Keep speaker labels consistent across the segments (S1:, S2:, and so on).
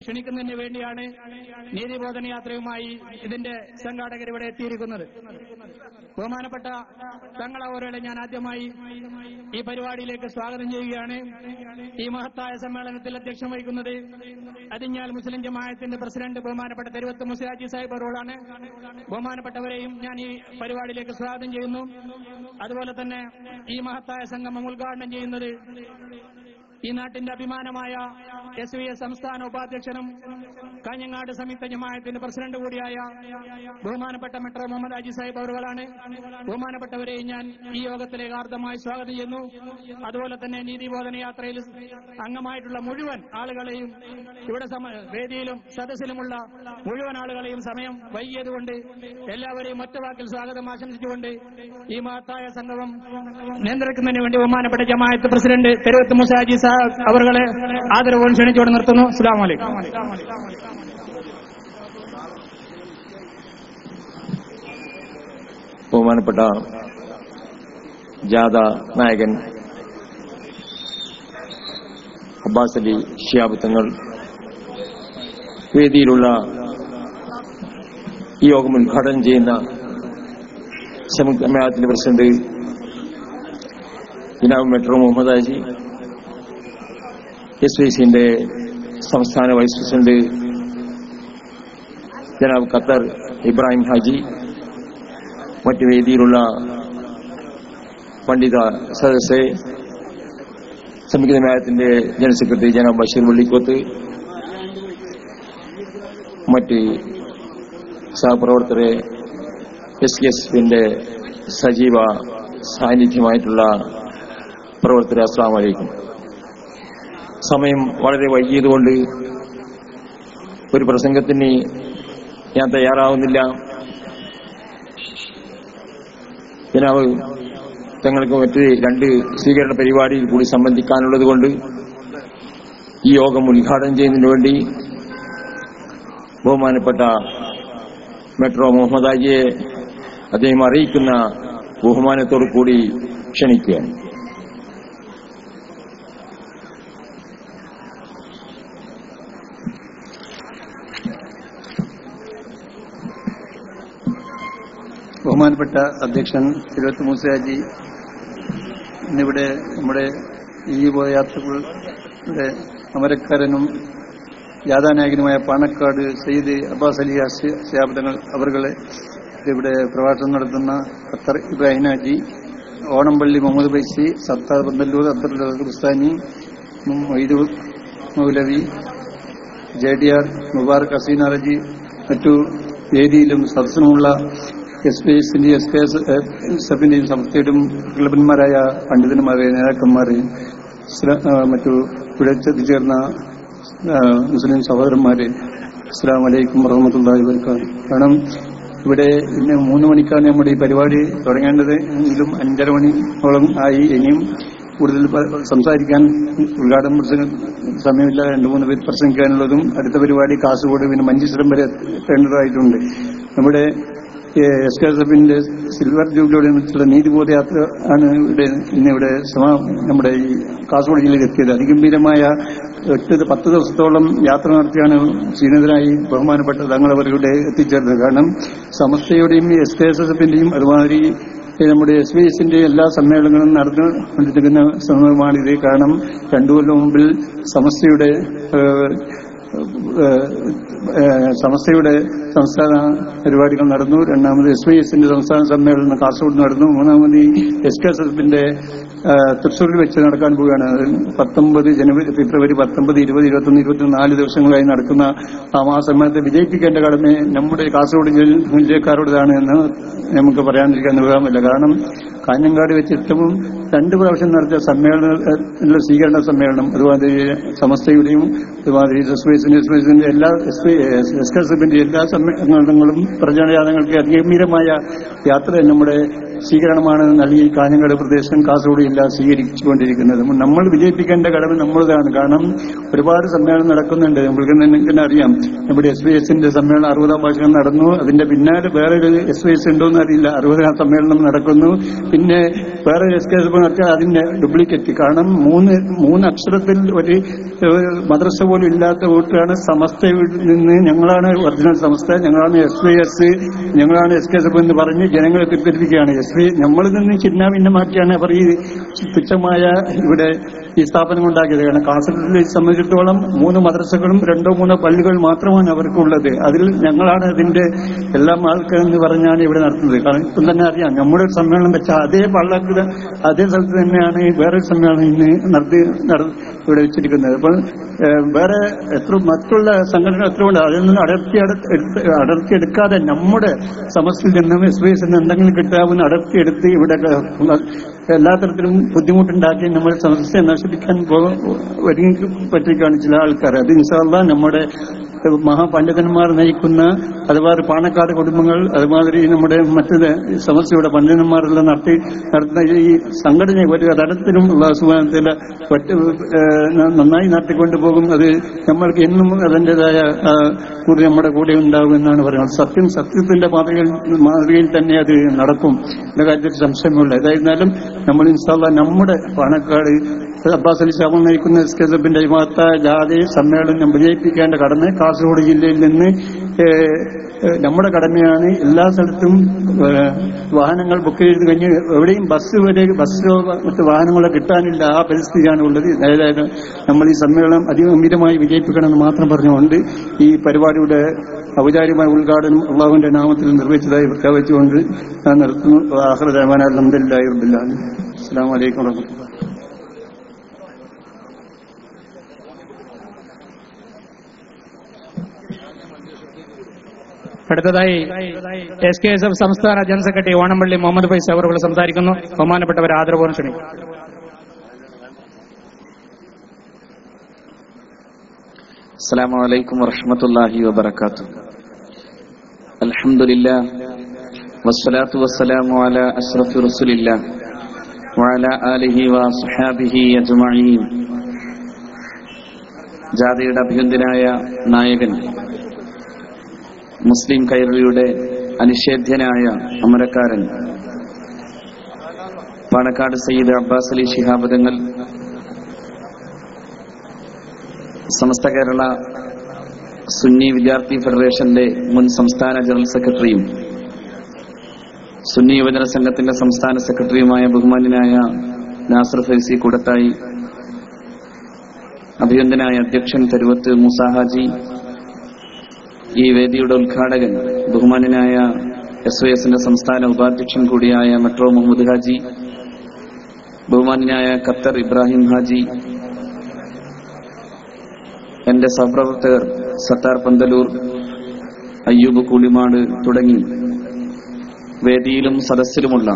S1: ക്ഷണിക്കുന്നതിന് വേണ്ടിയാണ് നീതിബോധന യാത്രയുമായി ഇതിന്റെ സംഘാടകർ ഇവിടെ എത്തിയിരിക്കുന്നത്. ബഹുമാനപ്പെട്ട തങ്ങളവരെ ഞാൻ ആദ്യമായി ഈ പരിപാടിയിലേക്ക് സ്വാഗതം ചെയ്യുകയാണ്. ഈ മഹത്തായ സമ്മേളനത്തിൽ അധ്യക്ഷം വഹിക്കുന്നത് അതിഞ്ഞാൽ മുസ്ലിം ജമാഅത്തിന്റെ പ്രസിഡന്റ് ബഹുമാനപ്പെട്ട തെരുവത്ത് മുസ്ലിയാജി സാഹിബ് അവരോടാണ്. ബഹുമാനപ്പെട്ടവരെയും ഞാൻ ഈ പരിപാടിയിലേക്ക് സ്വാഗതം ചെയ്യുന്നു. അതുപോലെ തന്നെ ഈ മഹത്തായ സംഗമം ഉദ്ഘാടനം ചെയ്യുന്നത് ഈ നാട്ടിന്റെ അഭിമാനമായ SVS സംസ്ഥാന ഉപാധ്യക്ഷനും കാഞ്ഞങ്ങാട് സംയുക്ത ജമാഅത്തിന്റെ പ്രസിഡന്റ് കൂടിയായ ബഹുമാനപ്പെട്ട മെട്രോ മുഹമ്മദ് ഹാജി സാഹിബ് അവറുകളാണ്. ബഹുമാനപ്പെട്ടവരെ ഞാൻ ഈ യോഗത്തിലേക്ക് ആർദ്രമായി സ്വാഗതം ചെയ്യുന്നു. അതുപോലെ തന്നെ നീതിബോധന യാത്രയിൽ അംഗമായിട്ടുള്ള മുഴുവൻ ആളുകളെയും ഇവിടെ വേദിയിലും സദസ്സിലുമുള്ള മുഴുവൻ ആളുകളെയും സമയം വൈകിയതുകൊണ്ട് എല്ലാവരെയും ഒറ്റവാക്കിൽ സ്വാഗതം ആശംസിച്ചുകൊണ്ട് ഈ മഹത്തായ സംഗമം നിയന്ത്രിക്കുന്നതിന് വേണ്ടി ബഹുമാനപ്പെട്ട ജമാഅത്ത് പ്രസിഡന്റ് തെരുവത്ത് മുസാജി സാഹിബ് അവരെ ആദരവോടെ ക്ഷണിച്ചുകൊണ്ട് നിർത്തുന്നു. അസ്സലാമു അലൈക്കും.
S2: ബഹുമാനപ്പെട്ട ജാഥ നായകൻ അബ്ബാസ് അലി ശിഹാബ് തങ്ങൾ, വേദിയിലുള്ള ഈ യോഗം ഉദ്ഘാടനം ചെയ്യുന്ന സംയുക്ത ജമാഅത്തിന്റെ പ്രസിഡന്റ് ജനാബ് മെട്രോ മുഹമ്മദ് ഹാജി, SVSന്റെ സംസ്ഥാന വൈസ് പ്രസിഡന്റ് ജനാബ് ഖത്തർ ഇബ്രാഹിം ഹാജി, മറ്റു വേദിയിലുള്ള പണ്ഡിത സദസ്സെ, സംയുക്ത ജമാഅത്തിന്റെ ജനറൽ സെക്രട്ടറി ജനാബ് ബഷീർ വള്ളിക്കോത്ത്, മറ്റ് സഹപ്രവർത്തകരെ, SKSന്റെ സജീവ സാന്നിധ്യമായിട്ടുള്ള പ്രവർത്തകരെ, അസ്സലാമു അലൈക്കും. സമയം വളരെ വൈകിയതുകൊണ്ട് ഒരു പ്രസംഗത്തിന് ഞാൻ തയ്യാറാവുന്നില്ല. ജനാബ് തങ്ങൾക്ക് മറ്റ് 2 സ്വീകരണ പരിപാടിയിൽ കൂടി സംബന്ധിക്കാനുള്ളത് കൊണ്ട് ഈ യോഗം ഉദ്ഘാടനം ചെയ്യുന്നതിന് വേണ്ടി ബഹുമാനപ്പെട്ട മെട്രോ മുഹമ്മദ് ഹാജിയെ അദ്ദേഹം അറിയിക്കുന്ന ബഹുമാനത്തോടു കൂടി ക്ഷണിക്കുകയാണ്.
S3: ബഹുമാനപ്പെട്ട അധ്യക്ഷൻ തിരുവത്ത് മുസ്ലിയാജി, ഇന്നിവിടെ നമ്മുടെ ഈ യാത്രകളുടെ അമരക്കാരനും യാഥാനായകനുമായ പാണക്കാട് സയ്യിദ് അബ്ബാസ് അലി ശിഹാബ് തങ്ങൾ അവരുടെ ഇവിടെ പ്രഭാഷണം നടത്തുന്ന ഖത്തർ ഇബ്രാഹിം ഹാജി, ഓണംപള്ളി മുഹമ്മദ് ബൈസി, സത്താർ ബന്ദല്ലൂർ അബ്ദുൽ ബുസ്താനി, മൊയ്ദ് മൗലവി, JDR മുബാറക് ഹസീൻ ഹാജി, മറ്റു വേദിയിലും സദസ്സിനുമുള്ള SVSന്റെയും SKSFന്റെയും സംസ്ഥയുടെയും ക്ലബന്മാരായ പണ്ഡിതന്മാരെ, നേതാക്കന്മാരെ, മറ്റു ഇവിടെ എത്തിച്ചേർന്ന മുസ്ലിം സഹോദരന്മാരെ, അസ്സലാമു അലൈക്കും വറഹ്മത്തുള്ളാഹി വബറകാതുഹു. കാരണം ഇവിടെ ഇന്ന് 3 മണിക്കാണ് നമ്മുടെ ഈ പരിപാടി തുടങ്ങേണ്ടത്. എങ്കിലും 5:30 മണിയോളം ആയി. ഇനിയും കൂടുതൽ സംസാരിക്കാൻ ഉദ്ഘാടന സമയമില്ല. 2-3 പേര് പ്രസംഗിക്കാനുള്ളതും അടുത്ത പരിപാടി കാസർഗോഡ് പിന്നെ മഞ്ചേശ്വരം വരെ എത്തേണ്ടതായിട്ടുണ്ട്. നമ്മുടെ SKSFന്റെ സിൽവർ ജൂബിലിയോടനുബന്ധിച്ചുള്ള നീതിബോധ യാത്ര ആണ് ഇന്നിവിടെ നമ്മുടെ ഈ കാസർഗോഡ് ജില്ലയിൽ എത്തിയത്. അതിഗംഭീരമായ 10 ദിവസത്തോളം യാത്ര നടത്തിയാണ് ശ്രീനഗരായി ബഹുമാനപ്പെട്ട തങ്ങളവരുടെ എത്തിച്ചേർന്നത്. കാരണം സമസ്തയുടെയും SKSFന്റെയും അതുമാതിരി നമ്മുടെ SVSന്റെ എല്ലാ സമ്മേളനങ്ങളും നടന്നുകൊണ്ടിരിക്കുന്ന സമയമാണിത്. കാരണം 2 കൊല്ലം മുമ്പിൽ സമസ്തയുടെ സംസ്ഥാന പരിപാടികൾ നടന്നു. 2ാമത് SVSന്റെ സംസ്ഥാന സമ്മേളനം കാസർഗോഡ് നടന്നു. 3ാമത് SKSFന്റെ തൃശ്ശൂരിൽ വെച്ച് നടക്കാൻ പോവുകയാണ്. 19 ഫെബ്രുവരി 19, 20, 21, 24 ദിവസങ്ങളായി നടക്കുന്ന ആ സമ്മേളനത്തെ വിജയിപ്പിക്കേണ്ട കടമ നമ്മുടെ കാസർഗോഡ് ജില്ലക്കാരോടാണ് എന്ന് നമുക്ക് പറയാതിരിക്കാൻ നിർവാഹമില്ല. കാരണം കാഞ്ഞങ്ങാട് വെച്ച് ഏറ്റവും 2 പ്രാവശ്യം നടത്തിയ സമ്മേളന സ്വീകരണ സമ്മേളനം, അതുപോലെ സമസ്തയുടെയും അതുമാതിരി SVSന്റെ എല്ലാ SKSFന്റെ എല്ലാ സമ്മേളനങ്ങളും പ്രചരണയാത്രകൾക്ക് അതിഗംഭീരമായ യാത്ര നമ്മുടെ സ്വീകരണമാണ് നൽകി കാഞ്ഞങ്ങാട് പ്രദേശം കാസർഗോഡ് ജില്ല സ്വീകരിച്ചുകൊണ്ടിരിക്കുന്നത്. നമ്മൾ വിജയിപ്പിക്കേണ്ട കടമ നമ്മളതാണ്. കാരണം ഒരുപാട് സമ്മേളനം നടക്കുന്നുണ്ട്. നമ്മൾക്ക് തന്നെ അറിയാം. നമ്മുടെ SVSന്റെ സമ്മേളനം 60ാം വാർഷികം നടന്നു. അതിന്റെ പിന്നാലെ വേറൊരു SVS ഉണ്ടോന്ന് അറിയില്ല, 60ാം സമ്മേളനം നടക്കുന്നു. പിന്നെ വേറെ SKSF നടത്തിയാൽ അതിന്റെ ഡ്യൂപ്ലിക്കേറ്റ്. കാരണം 3 അക്ഷരത്തിൽ ഒരു മദ്രസ പോലും ഇല്ലാത്ത വോട്ടാണ് സമസ്തയിൽ നിന്ന്. ഞങ്ങളാണ് ഒറിജിനൽ സമസ്ത, ഞങ്ങളാണ് SYS, ഞങ്ങളാണ് SKSF എന്ന് പറഞ്ഞ് ജനങ്ങളെ തെറ്റിദ്ധരിപ്പിക്കുകയാണ്. നമ്മളിൽ നിന്ന് ചിഹ്ന ഭിന്നമാക്കിയാണ് അവർ ഈ തുച്ഛമായ ഇവിടെ ഈ സ്ഥാപനം ഉണ്ടാക്കിയത്. കാരണം കാസർഗോഡിനെ സംബന്ധിച്ചിടത്തോളം 3 മദ്രസകളും 2-3 പള്ളികൾ മാത്രമാണ് അവർക്കുള്ളത്. അതിൽ ഞങ്ങളാണ് അതിന്റെ എല്ലാ ആൾക്കാരെന്ന് പറഞ്ഞാണ് ഇവിടെ നടത്തുന്നത്. കാരണം ഇപ്പം തന്നെ അറിയാം, നമ്മുടെ ഒരു സമ്മേളനം വെച്ചാൽ അതേ പള്ളക്ക് അതേ സ്ഥലത്ത് തന്നെയാണ് വേറൊരു സമ്മേളനം ഇന്ന് ഇവിടെ വെച്ചിരിക്കുന്നത്. അപ്പോൾ വേറെ മറ്റുള്ള സംഘടന എത്രയുണ്ട്, അതിൽ നിന്ന് അടർത്തിയെടുക്കാതെ നമ്മുടെ സമസ്തയിൽ നിന്നും SYS നിന്ന് എന്തെങ്കിലും കിട്ടാവുന്ന അടർത്തിയെടുത്ത് ഇവിടെ എല്ലാ തരത്തിലും ബുദ്ധിമുട്ടുണ്ടാക്കി നമ്മൾ സമസ്തയെ നശിപ്പിക്കാൻ ഒരുങ്ങിപ്പറ്റിരിക്കുകയാണ് ചില ആൾക്കാർ. അത് ഇൻഷാ അല്ലാഹ് നമ്മുടെ മഹാപണ്ഡിതന്മാർ നയിക്കുന്ന അതുപോലെ പാണക്കാട് കുടുംബങ്ങൾ അതുമാതിരി നമ്മുടെ മറ്റു സമസ്തയുടെ പണ്ഡിതന്മാരെല്ലാം നടത്തുന്ന ഈ സംഘടനയെ ഒരു തരത്തിലും അല്ലാഹു സുബ്ഹാനഹു വ തആല നന്നായി നടത്തിക്കൊണ്ടുപോകും. അത് നമ്മൾക്ക് എന്നും അതിൻ്റെതായ കൂടി നമ്മുടെ കൂടെ ഉണ്ടാകും എന്നാണ് പറയുന്നത്. സത്യത്തിന്റെ മാതൃകയിൽ തന്നെ അത് നടക്കും എന്ന കാര്യത്തിൽ സംശയമില്ല. ഏതായിരുന്നാലും നമ്മൾ ഇൻഷാ അല്ലാഹ് നമ്മുടെ പാണക്കാട് അബ്ബാസ് അലി സാബ് നയിക്കുന്ന SKSFന്റെ മഹത്തായ ജാഥ സമ്മേളനം വിജയിപ്പിക്കേണ്ട കടമ കാസർഗോഡ് ജില്ലയിൽ നിന്ന് നമ്മുടെ കടമയാണ്. എല്ലാ സ്ഥലത്തും വാഹനങ്ങൾ ബുക്ക് ചെയ്ത് കഴിഞ്ഞ് എവിടെയും ബസ്സോ മറ്റ് വാഹനങ്ങളോ കിട്ടാനില്ല, ആ പരിസ്ഥിതിയാണ് ഉള്ളത്. അതായത് നമ്മൾ ഈ സമ്മേളനം അതിഗംഭീരമായി വിജയിപ്പിക്കണമെന്ന് മാത്രം പറഞ്ഞുകൊണ്ട് ഈ പരിപാടിയുടെ ഔപചാരികമായ ഉദ്ഘാടനം അള്ളാഹുവിന്റെ നാമത്തിൽ നിർവഹിച്ചതായി പ്രഖ്യാപിച്ചുകൊണ്ട് ഞാൻ നിർത്തുന്നു. ആഖിറു ദഅ്വാനാ അൽഹംദുലില്ലാഹി റബ്ബിൽ ആലമീൻ. അസ്സലാമു അലൈക്കും വറഹ്മത്തുള്ളാഹി.
S1: അടുത്തതായി SKSF സംസ്ഥാന ജനറൽ സെക്രട്ടറി ഓണംപള്ളി മുഹമ്മദ് ഫൈസി അവർ സംസാരിക്കുന്നു. ബഹുമാനപ്പെട്ടവർ ആദരപൂർവ്വം ക്ഷണിക്കും.
S4: അസ്സലാമു അലൈക്കും വറഹ്മത്തുള്ളാഹി വബറകാതുഹു. അൽഹംദുലില്ലാഹ് വസ്സലാത്തു വസ്സലാമു അലാ അഷ്റഫി റസൂലില്ലാഹ് വഅലാ ആലിഹി വസ്ഹബിഹി അജ്മഈൻ. ജാഥയുടെ അഭിനന്ദനായ നായകൻ, മുസ്ലിം കൈരളിയുടെ അനിഷേധ്യനായ അമരക്കാരൻ പാണക്കാട് സയ്യിദ് അബ്ബാസ് അലി ശിഹാബ് തങ്ങൾ, സമസ്ത കേരള സുന്നി വിദ്യാർത്ഥി ഫെഡറേഷന്റെ മുൻ സംസ്ഥാന ജനറൽ സെക്രട്ടറിയും സുന്നി യുവജന സംഘത്തിന്റെ സംസ്ഥാന സെക്രട്ടറിയുമായ ബഹുമാന്യനായ നാസർ ഫൈസി കൂടത്തായി, അഭിനന്ദനായ അധ്യക്ഷൻ തരുവത്ത് മൂസാ ഹാജി, ഈ വേദിയുടെ ഉദ്ഘാടകൻ ബഹുമാന്യനായ SYSന്റെ സംസ്ഥാന ഉപാധ്യക്ഷൻ കൂടിയായ മെട്രോ മുഹമ്മദ് ഹാജി, ബഹുമാന്യനായ ഖത്തർ ഇബ്രാഹിം ഹാജി, എന്റെ സഹപ്രവർത്തകർ സത്താർ പന്തലൂർ, അയ്യൂബ് കൂളിമാട് തുടങ്ങി വേദിയിലും സദസ്സിലുമുള്ള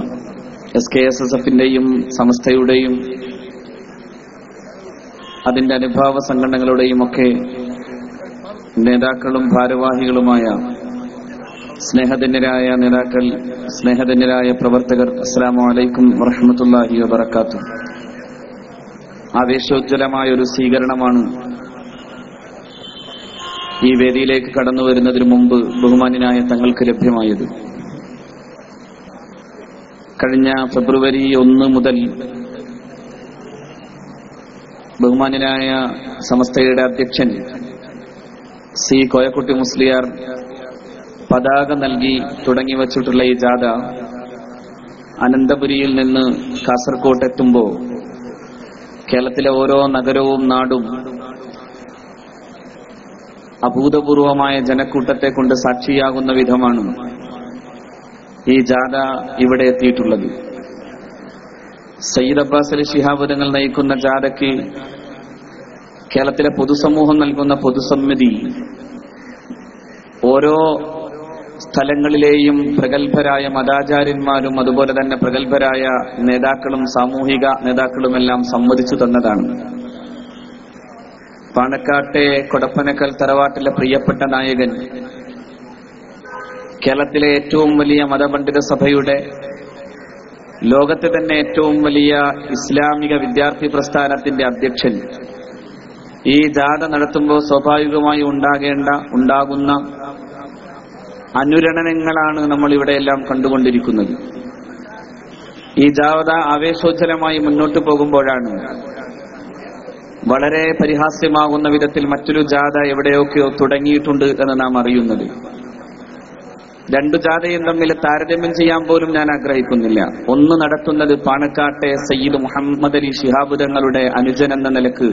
S4: SKSFന്റെയും സമസ്തയുടെയും അതിന്റെ അനുഭാവ സംഘടനകളുടെയും ഒക്കെ നേതാക്കളും ഭാരവാഹികളുമായ സ്നേഹധന്യരായ നേതാക്കൾ, സ്നേഹധന്യരായ പ്രവർത്തകർ, അസ്സലാമു അലൈക്കും വറഹ്മത്തുള്ളാഹി വബറകാതുഹു. ആവേശോജ്വലമായ ഒരു സ്വീകരണമാണ് ഈ വേദിയിലേക്ക് കടന്നു വരുന്നതിന് മുമ്പ് ബഹുമാന്യനായ തങ്ങൾക്ക് ലഭ്യമായത്. കഴിഞ്ഞ ഫെബ്രുവരി 1 മുതൽ ബഹുമാന്യനായ സമസ്തയുടെ അധ്യക്ഷൻ സി കോയക്കുട്ടി മുസ്ലിയാർ പതാക നൽകി തുടങ്ങി വച്ചിട്ടുള്ള ഈ ജാഥ അനന്തപുരിയിൽ നിന്ന് കാസർകോട്ട് എത്തുമ്പോൾ കേരളത്തിലെ ഓരോ നഗരവും നാടും അഭൂതപൂർവമായ ജനക്കൂട്ടത്തെ കൊണ്ട് സാക്ഷിയാകുന്ന വിധമാണ് ഈ ജാഥ ഇവിടെ എത്തിയിട്ടുള്ളത്. സയ്യിദ് അബ്ബാസ് അലി ശിഹാബ് തങ്ങൾ നയിക്കുന്ന ജാഥയ്ക്ക് കേരളത്തിലെ പൊതുസമൂഹം നൽകുന്ന പൊതുസമിതി ഓരോ സ്ഥലങ്ങളിലെയും പ്രഗത്ഭരായ മതാചാര്യന്മാരും അതുപോലെ തന്നെ പ്രഗത്ഭരായ നേതാക്കളും സാമൂഹിക നേതാക്കളുമെല്ലാം സമ്മതിച്ചു തന്നതാണ്. പാണക്കാട്ടെ കൊടപ്പനക്കൽ തറവാട്ടിലെ പ്രിയപ്പെട്ട നായകൻ, കേരളത്തിലെ ഏറ്റവും വലിയ മതപണ്ഡിത സഭയുടെ, ലോകത്തെ തന്നെ ഏറ്റവും വലിയ ഇസ്ലാമിക വിദ്യാർത്ഥി പ്രസ്ഥാനത്തിന്റെ അധ്യക്ഷൻ ഈ ജാഥ നടത്തുമ്പോൾ സ്വാഭാവികമായി ഉണ്ടാകുന്ന അനുരണനങ്ങളാണ് നമ്മൾ ഇവിടെയെല്ലാം കണ്ടുകൊണ്ടിരിക്കുന്നത്. ഈ ജാഥ ആവേശോജ്വലമായി മുന്നോട്ട് പോകുമ്പോഴാണ് വളരെ പരിഹാസ്യമാകുന്ന വിധത്തിൽ മറ്റൊരു ജാഥ എവിടെയൊക്കെയോ തുടങ്ങിയിട്ടുണ്ട് എന്ന് നാം അറിയുന്നത്. രണ്ടു ജാഥയും തമ്മിൽ താരതമ്യം ചെയ്യാൻ പോലും ഞാൻ ആഗ്രഹിക്കുന്നില്ല. ഒന്ന് നടത്തുന്നത് പാണക്കാട്ടെ സയ്യിദ് മുഹമ്മദ് അലി ശിഹാബ് തങ്ങളുടെ അനുജൻ എന്ന നിലക്ക്,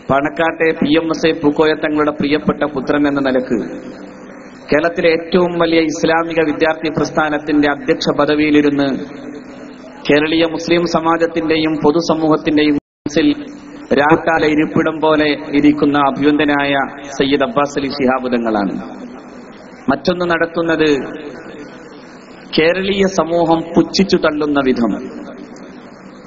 S4: പാണക്കാട്ടെ PMSA പൂക്കോയ തങ്ങളുടെ പ്രിയപ്പെട്ട പുത്രൻ എന്ന നിലക്ക് കേരളത്തിലെ ഏറ്റവും വലിയ ഇസ്ലാമിക വിദ്യാർത്ഥി പ്രസ്ഥാനത്തിന്റെ അധ്യക്ഷ പദവിയിലിരുന്ന് കേരളീയ മുസ്ലിം സമാജത്തിന്റെയും പൊതുസമൂഹത്തിന്റെയും രാക്കാല ഇരിപ്പിടം പോലെ ഇരിക്കുന്ന അഭിവന്ദനായ സയ്യിദ് അബ്ബാസ് അലി ശിഹാബ് തങ്ങളാണ്. മറ്റൊന്ന് നടത്തുന്നത് കേരളീയ സമൂഹം പുച്ഛിച്ചു തള്ളുന്ന വിധം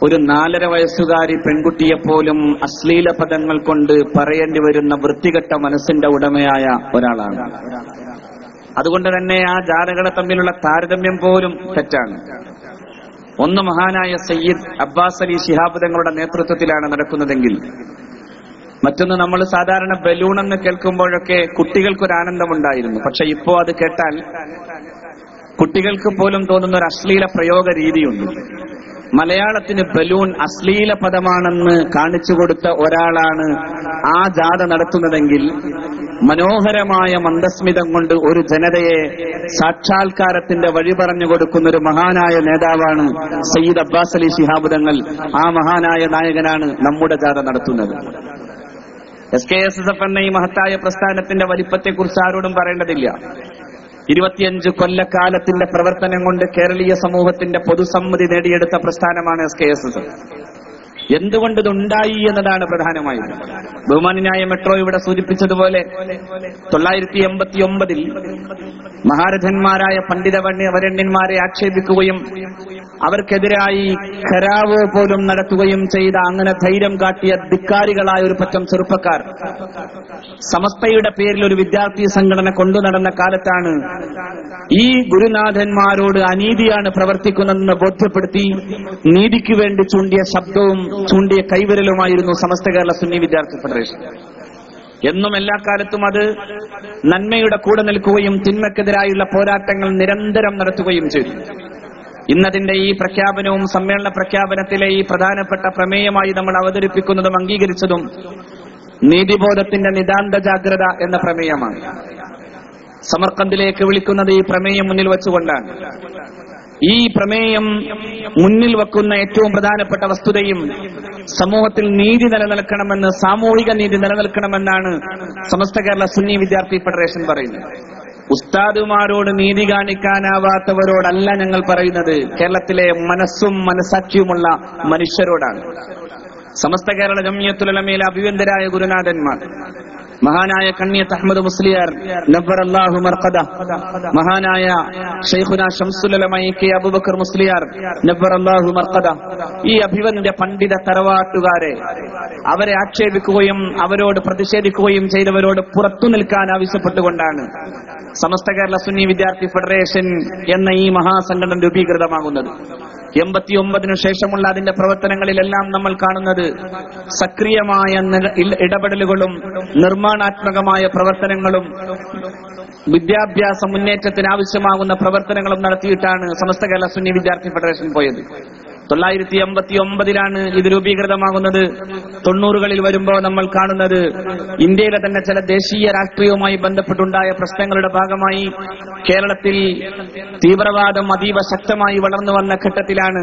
S4: ഒരു 4.5 വയസ്സുകാരി പെൺകുട്ടിയെപ്പോലും അശ്ലീല പദങ്ങൾ കൊണ്ട് പറയേണ്ടി വരുന്ന വൃത്തികെട്ട മനസ്സിന്റെ ഉടമയായ ഒരാളാണ്. അതുകൊണ്ട് തന്നെ ആ ജാഥകളെ തമ്മിലുള്ള താരതമ്യം പോലും തെറ്റാണ്. ഒന്ന് മഹാനായ സയ്യിദ് അബ്ബാസ് അലി ശിഹാബ് തങ്ങളുടെ നേതൃത്വത്തിലാണ് നടക്കുന്നതെങ്കിൽ, മറ്റൊന്ന് നമ്മൾ സാധാരണ ബലൂൺ എന്ന് കേൾക്കുമ്പോഴൊക്കെ കുട്ടികൾക്കൊരു ആനന്ദമുണ്ടായിരുന്നു. പക്ഷെ ഇപ്പോ അത് കേട്ടാൽ കുട്ടികൾക്ക് പോലും തോന്നുന്ന ഒരു അശ്ലീല പ്രയോഗ രീതിയുണ്ട്. മലയാളത്തിന് ബലൂൺ അശ്ലീല പദമാണെന്ന് കാണിച്ചു കൊടുത്ത ഒരാളാണ് ആ ജാഥ നടത്തുന്നതെങ്കിൽ, മനോഹരമായ മന്ദസ്മിതം കൊണ്ട് ഒരു ജനതയെ സാക്ഷാത്കാരത്തിന്റെ വഴി പറഞ്ഞു കൊടുക്കുന്ന ഒരു മഹാനായ നേതാവാണ് സയ്യിദ് അബ്ബാസ് അലി ശിഹാബ് തങ്ങൾ. ആ മഹാനായ നായകനാണ് നമ്മുടെ ജാഥ നടത്തുന്നത്. SKSSF എന്ന ഈ മഹത്തായ പ്രസ്ഥാനത്തിന്റെ വലിപ്പത്തെക്കുറിച്ച് ആരോടും പറയേണ്ടതില്ല. 25 കൊല്ലക്കാലത്തിന്റെ പ്രവർത്തനം കൊണ്ട് കേരളീയ സമൂഹത്തിന്റെ പൊതുസമ്മതി നേടിയെടുത്ത പ്രസ്ഥാനമാണ് SKSSF. എന്തുകൊണ്ട് ഇതുണ്ടായി എന്നതാണ് പ്രധാനമായും. ബഹുമാന്യനായ മെട്രോ ഇവിടെ സൂചിപ്പിച്ചതുപോലെ 989 മഹാരഥന്മാരായ പണ്ഡിത വരണ്യന്മാരെ ആക്ഷേപിക്കുകയും അവർക്കെതിരായി ഖരാവോ പോലും നടത്തുകയും ചെയ്ത, അങ്ങനെ ധൈര്യം കാട്ടിയ ധിക്കാരികളായ ഒരു പറ്റം ചെറുപ്പക്കാർ സമസ്തയുടെ പേരിൽ ഒരു വിദ്യാർത്ഥി സംഘടന കൊണ്ടു നടന്ന കാലത്താണ് ഈ ഗുരുനാഥന്മാരോട് അനീതിയാണ് പ്രവർത്തിക്കുന്നതെന്ന് ബോധ്യപ്പെടുത്തി നീതിക്ക് വേണ്ടി ചൂണ്ടിയ ശബ്ദവും ചൂണ്ടിയ കൈവിരലുമായിരുന്നു സമസ്ത കേരള സുന്നി വിദ്യാർത്ഥി ഫെഡറേഷൻ. എന്നും എല്ലാ കാലത്തും അത് നന്മയുടെ കൂടെ നിൽക്കുകയും തിന്മക്കെതിരായുള്ള പോരാട്ടങ്ങൾ നിരന്തരം നടത്തുകയും ചെയ്തു. ഇന്നതിന്റെ ഈ പ്രഖ്യാപനവും സമ്മേളന പ്രഖ്യാപനത്തിലെ ഈ പ്രധാനപ്പെട്ട പ്രമേയമായി നമ്മൾ അവതരിപ്പിക്കുന്നതും അംഗീകരിച്ചതും നീതിബോധത്തിന്റെ നിതാന്ത ജാഗ്രത എന്ന പ്രമേയമാണ്. സമർക്കന്ദിലേക്ക് വിളിക്കുന്നത് ഈ പ്രമേയം മുന്നിൽ വെച്ചുകൊണ്ടാണ്. ഈ പ്രമേയം മുന്നിൽ വെക്കുന്ന ഏറ്റവും പ്രധാനപ്പെട്ട വസ്തുതയും സമൂഹത്തിൽ നീതി നിലനിൽക്കണമെന്ന്, സാമൂഹിക നീതി നിലനിൽക്കണമെന്നാണ് സമസ്ത കേരള സുന്നി വിദ്യാർത്ഥി ഫെഡറേഷൻ പറയുന്നത്. ഉസ്താദുമാരോട് നീതി കാണിക്കാനാവാത്തവരോടല്ല ഞങ്ങൾ പറയുന്നത്, കേരളത്തിലെ മനസ്സും മനസാക്ഷിയുമുള്ള മനുഷ്യരോടാണ്. സമസ്ത കേരള ജംഇയ്യത്തുൽ ഉലമയിലെ അഭിവന്ദരായ ഗുരുനാഥന്മാർ, മഹാനായ കണ്ണിയത്ത് അഹ്മദ് മുസ്ലിയാർ നബ്ബറല്ലാഹു മർഖദ, മഹാനായ ശൈഖുനാ ശംസുൽ ഉലമ കെ അബൂബക്കർ മുസ്ലിയാർ നബ്ബറല്ലാഹു മർഖദ, ഈ അഭിവന്ദ്യ പണ്ഡിത തറവാട്ടുകാരെ അവരെ ആക്ഷേപിക്കുകയും അവരോട് പ്രതിഷേധിക്കുകയും ചെയ്തവരോട് പുറത്തു നിൽക്കാൻ ആവശ്യപ്പെട്ടുകൊണ്ടാണ് സമസ്ത കേരള സുന്നി വിദ്യാർത്ഥി ഫെഡറേഷൻ എന്ന ഈ മഹാസംഘടന രൂപീകൃതമാകുന്നത്. 89 ശേഷമുള്ള അതിന്റെ പ്രവർത്തനങ്ങളിലെല്ലാം നമ്മൾ കാണുന്നത് സക്രിയമായ ഇടപെടലുകളും നിർമ്മാണാത്മകമായ പ്രവർത്തനങ്ങളും വിദ്യാഭ്യാസ മുന്നേറ്റത്തിന് ആവശ്യമാകുന്ന പ്രവർത്തനങ്ങളും നടത്തിയിട്ടാണ് സമസ്ത കേരള സുന്നി വിദ്യാർത്ഥി ഫെഡറേഷൻ പോയത്. 989 ഇത് രൂപീകൃതമാകുന്നത്. 90കളിൽ വരുമ്പോൾ നമ്മൾ കാണുന്നത് ഇന്ത്യയിലെ തന്നെ ചില ദേശീയ രാഷ്ട്രീയവുമായി ബന്ധപ്പെട്ടുണ്ടായ പ്രശ്നങ്ങളുടെ ഭാഗമായി കേരളത്തിൽ തീവ്രവാദം അതീവ ശക്തമായി വളർന്നു വന്ന ഘട്ടത്തിലാണ്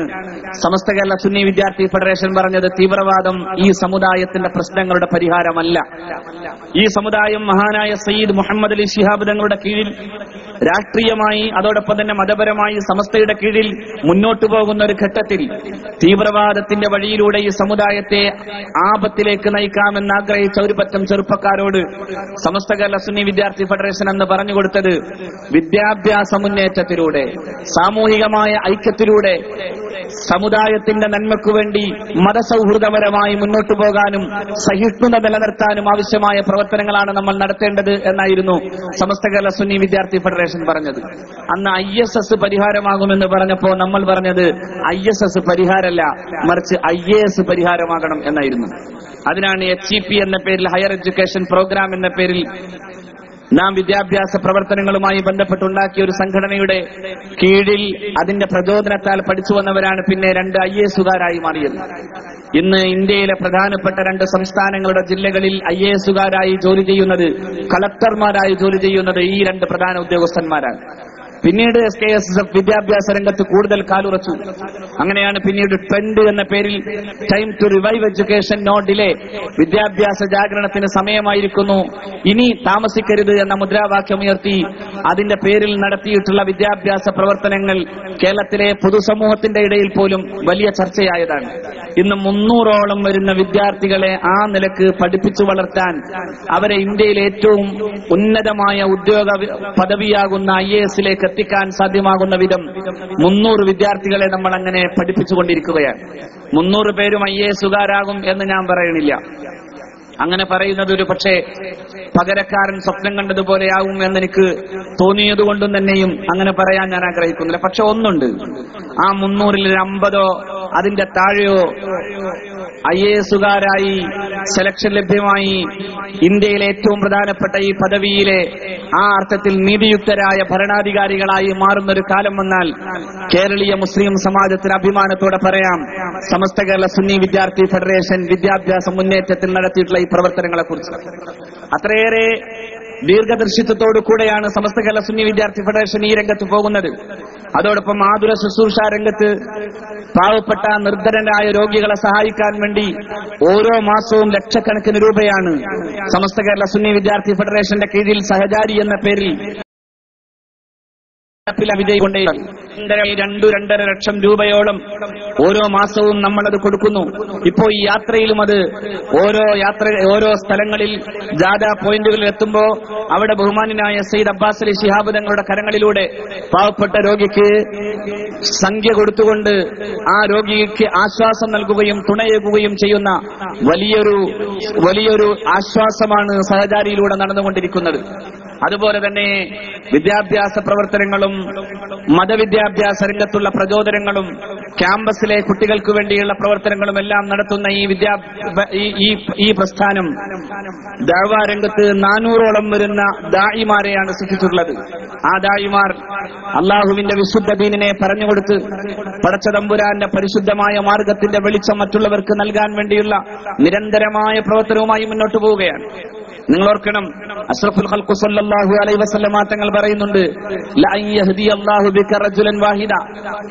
S4: സമസ്ത കേരള സുന്നി വിദ്യാർത്ഥി ഫെഡറേഷൻ പറഞ്ഞത്, തീവ്രവാദം ഈ സമുദായത്തിന്റെ പ്രശ്നങ്ങളുടെ പരിഹാരമല്ല. ഈ സമുദായം മഹാനായ സയ്യിദ് മുഹമ്മദ് അലി ശിഹാബ് തങ്ങളുടെ കീഴിൽ രാഷ്ട്രീയമായി അതോടൊപ്പം തന്നെ മതപരമായി സമസ്തയുടെ കീഴിൽ മുന്നോട്ടു പോകുന്ന ഒരു ഘട്ടത്തിൽ തീവ്രവാദത്തിന്റെ വഴിയിലൂടെ ഈ സമുദായത്തെ ആപത്തിലേക്ക് നയിക്കാമെന്ന് ആഗ്രഹിച്ച ഒരു പറ്റം ചെറുപ്പക്കാരോട് സമസ്ത കേരള സുന്നി വിദ്യാർത്ഥി ഫെഡറേഷൻ എന്ന് പറഞ്ഞുകൊടുത്തത്, വിദ്യാഭ്യാസ മുന്നേറ്റത്തിലൂടെ സാമൂഹികമായ ഐക്യത്തിലൂടെ സമുദായത്തിന്റെ നന്മയ്ക്കു വേണ്ടി മതസൗഹൃദപരമായി മുന്നോട്ടു പോകാനും സഹിഷ്ണുത നിലനിർത്താനും ആവശ്യമായ പ്രവർത്തനങ്ങളാണ് നമ്മൾ നടത്തേണ്ടത് എന്നായിരുന്നു സമസ്ത കേരള സുന്നി വിദ്യാർത്ഥി ഫെഡറേഷൻ പറഞ്ഞത്. അന്ന് ISS പരിഹാരമാകുമെന്ന് പറഞ്ഞപ്പോ നമ്മൾ പറഞ്ഞത് ISS പരിഹാരമല്ല, മറിച്ച് IAS പരിഹാരമാകണം എന്നായിരുന്നു. അതിനാണ് HEP എന്ന പേരിൽ, ഹയർ എഡ്യൂക്കേഷൻ പ്രോഗ്രാം എന്ന പേരിൽ നാം വിദ്യാഭ്യാസ പ്രവർത്തനങ്ങളുമായി ബന്ധപ്പെട്ടുണ്ടാക്കിയ ഒരു സംഘടനയുടെ കീഴിൽ അതിന്റെ പ്രചോദനത്താൽ പഠിച്ചു വന്നവരാണ് പിന്നെ 2 IAS-കാരായി മാറിയത്. ഇന്ന് ഇന്ത്യയിലെ പ്രധാനപ്പെട്ട 2 സംസ്ഥാനങ്ങളുടെ ജില്ലകളിൽ IAS-കാരായി ജോലി ചെയ്യുന്നത്, കളക്ടർമാരായി ജോലി ചെയ്യുന്നത് ഈ 2 പ്രധാന ഉദ്യോഗസ്ഥന്മാരാണ്. പിന്നീട് SKSSF വിദ്യാഭ്യാസ രംഗത്ത് കൂടുതൽ കാലുറച്ചു. അങ്ങനെയാണ് പിന്നീട് ട്രെൻഡ് എന്ന പേരിൽ time to revive education no delay, വിദ്യാഭ്യാസ ജാഗരണത്തിന് സമയമായിരിക്കുന്നു, ഇനി താമസിക്കരുത് എന്ന മുദ്രാവാക്യമുയർത്തി അതിന്റെ പേരിൽ നടത്തിയിട്ടുള്ള വിദ്യാഭ്യാസ പ്രവർത്തനങ്ങൾ കേരളത്തിലെ പൊതുസമൂഹത്തിന്റെ ഇടയിൽ പോലും വലിയ ചർച്ചയായതാണ്. ഇന്ന് 300ഓളം വരുന്ന വിദ്യാർത്ഥികളെ ആ നിലക്ക് പഠിപ്പിച്ചു വളർത്താൻ, അവരെ ഇന്ത്യയിലെ ഏറ്റവും ഉന്നതമായ ഉദ്യോഗ പദവിയാകുന്ന IAS-ലേക്ക് എത്തിക്കാൻ സാധ്യമാകുന്ന വിധം 300 വിദ്യാർത്ഥികളെ നമ്മൾ അങ്ങനെ പഠിപ്പിച്ചുകൊണ്ടിരിക്കുകയാണ്. 300 പേരും IAS-കാരാകും എന്ന് ഞാൻ പറയണില്ല. അങ്ങനെ പറയുന്നത് ഒരു പക്ഷേ പകരക്കാരൻ സ്വപ്നം കണ്ടതുപോലെയാവും എന്നെനിക്ക് തോന്നിയതുകൊണ്ടും തന്നെയും അങ്ങനെ പറയാൻ ഞാൻ ആഗ്രഹിക്കുന്നില്ല. പക്ഷെ ഒന്നുണ്ട്, ആ 300-ൽ 50ഓ അതിന്റെ താഴെയോ IAS-കാരായി സെലക്ഷൻ ലഭ്യമായി ഇന്ത്യയിലെ ഏറ്റവും പ്രധാനപ്പെട്ട ഈ പദവിയിലെ ആ അർത്ഥത്തിൽ നീതിയുക്തരായ ഭരണാധികാരികളായി മാറുന്നൊരു കാലം വന്നാൽ കേരളീയ മുസ്ലിം സമാജത്തിന് അഭിമാനത്തോടെ പറയാം, സമസ്ത കേരള സുന്നി വിദ്യാർത്ഥി ഫെഡറേഷൻ വിദ്യാഭ്യാസ മുന്നേറ്റത്തിൽ നടത്തിയിട്ടുള്ള ഈ പ്രവർത്തനങ്ങളെക്കുറിച്ച് അത്രയേറെ ദീർഘദർശിത്വത്തോടു കൂടെയാണ് സമസ്ത കേരള സുന്നി വിദ്യാർത്ഥി ഫെഡറേഷൻ ഈ രംഗത്ത് പോകുന്നത്. അതോടൊപ്പം ആതുര ശുശ്രൂഷ രംഗത്ത് പാവപ്പെട്ട നിർധനരായ രോഗികളെ സഹായിക്കാൻ വേണ്ടി ഓരോ മാസവും ലക്ഷക്കണക്കിന് രൂപയാണ് സമസ്ത കേരള സുന്നി വിദ്യാർത്ഥി ഫെഡറേഷന്റെ കീഴിൽ സഹചാരി എന്ന പേരിൽ 2-2.5 ലക്ഷം രൂപയോളം ഓരോ മാസവും നമ്മളത് കൊടുക്കുന്നു. ഇപ്പോ ഈ യാത്രയിലും അത് ഓരോ സ്ഥലങ്ങളിൽ ജാഥാ പോയിന്റുകളിൽ എത്തുമ്പോ അവിടെ ബഹുമാനായ സയ്യിദ് അബ്ബാസ് അലി ശിഹാബ് തങ്ങളുടെ കരങ്ങളിലൂടെ പാവപ്പെട്ട രോഗിക്ക് സംഖ്യ കൊടുത്തുകൊണ്ട് ആ രോഗിക്ക് ആശ്വാസം നൽകുകയും തുണയേകുകയും ചെയ്യുന്ന വലിയൊരു ആശ്വാസമാണ് സഹചാരിയിലൂടെ നടന്നുകൊണ്ടിരിക്കുന്നത്. അതുപോലെ തന്നെ വിദ്യാഭ്യാസ പ്രവർത്തനങ്ങളും മതവിദ്യാഭ്യാസ രംഗത്തുള്ള പ്രചോദനങ്ങളും ക്യാമ്പസിലെ കുട്ടികൾക്ക് വേണ്ടിയുള്ള പ്രവർത്തനങ്ങളും എല്ലാം നടത്തുന്ന ഈ പ്രസ്ഥാനം ദഅ്വ രംഗത്ത് 400ഓളം വരുന്ന ദാഇമാരെയാണ് സൃഷ്ടിച്ചിട്ടുള്ളത്. ആ ദാഇമാർ അള്ളാഹുവിന്റെ വിശുദ്ധ ദീനിനെ പറഞ്ഞുകൊടുത്ത് പടച്ച തമ്പുരാന്റെ പരിശുദ്ധമായ മാർഗത്തിന്റെ വെളിച്ചം മറ്റുള്ളവർക്ക് നൽകാൻ വേണ്ടിയുള്ള നിരന്തരമായ പ്രവർത്തനവുമായി മുന്നോട്ട് പോവുകയാണ്. നിങ്ങൾ ഓർക്കണം, അഷ്റഫുൽ ഖൽഖ് സല്ലല്ലാഹു അലൈഹി വസല്ലമ തങ്ങൾ പറയുന്നുണ്ട്, ലഅൻ യഹ്ദിയല്ലാഹു ബിക റജുലൻ വാഹിദ,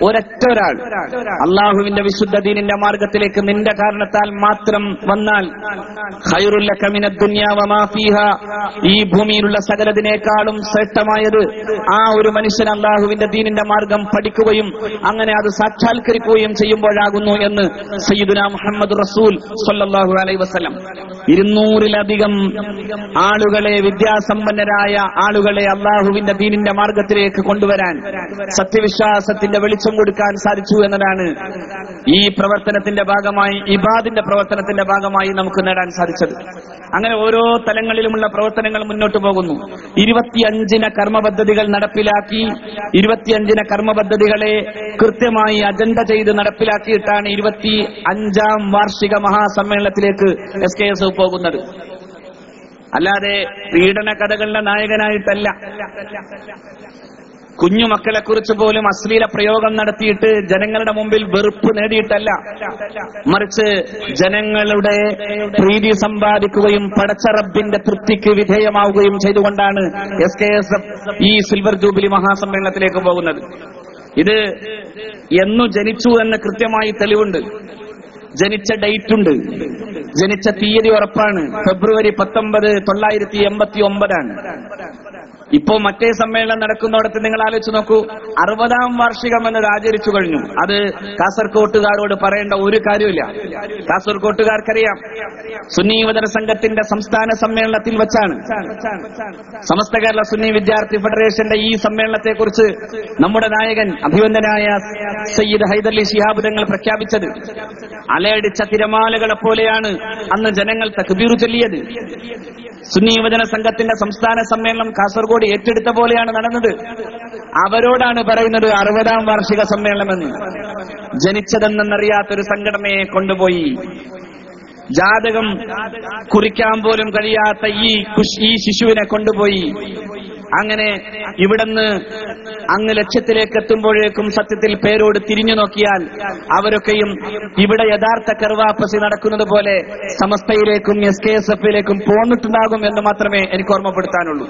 S4: ഒരൊറ്റ ഒരാൾ അള്ളാഹുവിന്റെ വിശുദ്ധ ദീനിന്റെ മാർഗത്തിലേക്ക് നിന്റെ കാരണത്താൽ മാത്രം വന്നാൽ ഖൈറുൽ ലക മിനദ് ദുനിയ വമാ ഫീഹാ, ഈ ഭൂമിയിലുള്ള സകലതിനേക്കാളും ശ്രേഷ്ഠമായത് ആ ഒരു മനുഷ്യൻ അള്ളാഹുവിന്റെ ദീനിന്റെ മാർഗം പഠിക്കുകയും അങ്ങനെ അത് സാക്ഷാത്കരിക്കുകയും ചെയ്യുമ്പോഴാകുന്നു എന്ന് സയ്യിദുനാ മുഹമ്മദ് റസൂൽ സല്ലല്ലാഹു അലൈഹി വസല്ലം 200-ലധികം ആളുകളെ, വിദ്യാസമ്പന്നരായ ആളുകളെ അള്ളാഹുവിന്റെ ദീനിന്റെ മാർഗത്തിലേക്ക് കൊണ്ടുവരാൻ, സത്യവിശ്വാസത്തിന്റെ വെളിച്ചം കൊടുക്കാൻ സാധിച്ചു എന്നതാണ് ഈ പ്രവർത്തനത്തിന്റെ ഭാഗമായി, ഇബാദിന്റെ പ്രവർത്തനത്തിന്റെ ഭാഗമായി നമുക്ക് നേടാൻ സാധിച്ചത്. അങ്ങനെ ഓരോ തലങ്ങളിലുമുള്ള പ്രവർത്തനങ്ങൾ മുന്നോട്ട് പോകുന്നു. 25 കർമ്മപദ്ധതികൾ നടപ്പിലാക്കി, 25 കർമ്മപദ്ധതികളെ കൃത്യമായി അജണ്ട ചെയ്ത് നടപ്പിലാക്കിയിട്ടാണ് 25ാം വാർഷിക മഹാസമ്മേളനത്തിലേക്ക് SKSF പോകുന്നത്. അല്ലാതെ പീഡന കഥകളുടെ നായകനായിട്ടല്ല, കുഞ്ഞുമക്കളെ കുറിച്ച് പോലും അശ്ലീല പ്രയോഗം നടത്തിയിട്ട് ജനങ്ങളുടെ മുമ്പിൽ വെറുപ്പ് നേടിയിട്ടല്ല, മറിച്ച് ജനങ്ങളുടെ പ്രീതി സമ്പാദിക്കുകയും പടച്ച റബ്ബിന്റെ തൃപ്തിക്ക് വിധേയമാവുകയും ചെയ്തുകൊണ്ടാണ് SKSF ഈ സിൽവർ ജൂബിലി മഹാസമ്മേളനത്തിലേക്ക് പോകുന്നത്. ഇത് എന്നു ജനിച്ചു എന്ന് കൃത്യമായി തെളിവുണ്ട്, ജനിച്ച ഡേറ്റ് ഉണ്ട്, ജനിച്ച തീയതി ഉറപ്പാണ്. ഫെബ്രുവരി 19, 1989. ഇപ്പോ മറ്റേ സമ്മേളനം നടക്കുന്നിടത്ത് നിങ്ങൾ ആലോചിച്ച് നോക്കൂ, 60ാം വാർഷികം എന്നത് ആചരിച്ചു കഴിഞ്ഞു. അത് കാസർകോട്ടുകാരോട് പറയേണ്ട ഒരു കാര്യമില്ല. കാസർകോട്ടുകാർക്കറിയാം, സുന്നി യുവജന സംഘത്തിന്റെ സംസ്ഥാന സമ്മേളനത്തിൽ വെച്ചാണ് സമസ്ത കേരള സുന്നി വിദ്യാർത്ഥി ഫെഡറേഷന്റെ ഈ സമ്മേളനത്തെക്കുറിച്ച് നമ്മുടെ നായകൻ അഭിവന്ദനായ സയ്യിദ് ഹൈദരലി ശിഹാബ് തങ്ങൾ പ്രഖ്യാപിച്ചത്. അലയടിച്ച തിരമാലകളെ പോലെയാണ് അന്ന് ജനങ്ങൾ തക്ബീർ ചൊല്ലിയത്. സുന്നി യുവജന സംഘത്തിന്റെ സംസ്ഥാന സമ്മേളനം കാസർഗോഡ് ഏറ്റെടുത്ത പോലെയാണ് നടന്നത്. അവരോടാണ് പറയുന്നത് 60ാം വാർഷിക സമ്മേളനമെന്ന്. ജനിച്ചതെന്നറിയാത്തൊരു സംഘടനയെ കൊണ്ടുപോയി ജാതകം കുറിക്കാൻ പോലും കഴിയാത്ത ഈ ശിശുവിനെ കൊണ്ടുപോയി അങ്ങനെ ഇവിടുന്ന് അങ്ങ് ലക്ഷ്യത്തിലേക്ക് എത്തുമ്പോഴേക്കും സത്യത്തിൽ പേരോട് തിരിഞ്ഞു നോക്കിയാൽ അവരൊക്കെയും ഇവിടെ യഥാർത്ഥ കർവാപ്പസി നടക്കുന്നത് പോലെ സമസ്തയിലേക്കും SKSF-ലേക്കും പോന്നിട്ടുണ്ടാകും എന്ന് മാത്രമേ എനിക്ക് ഓർമ്മപ്പെടുത്താനുള്ളൂ.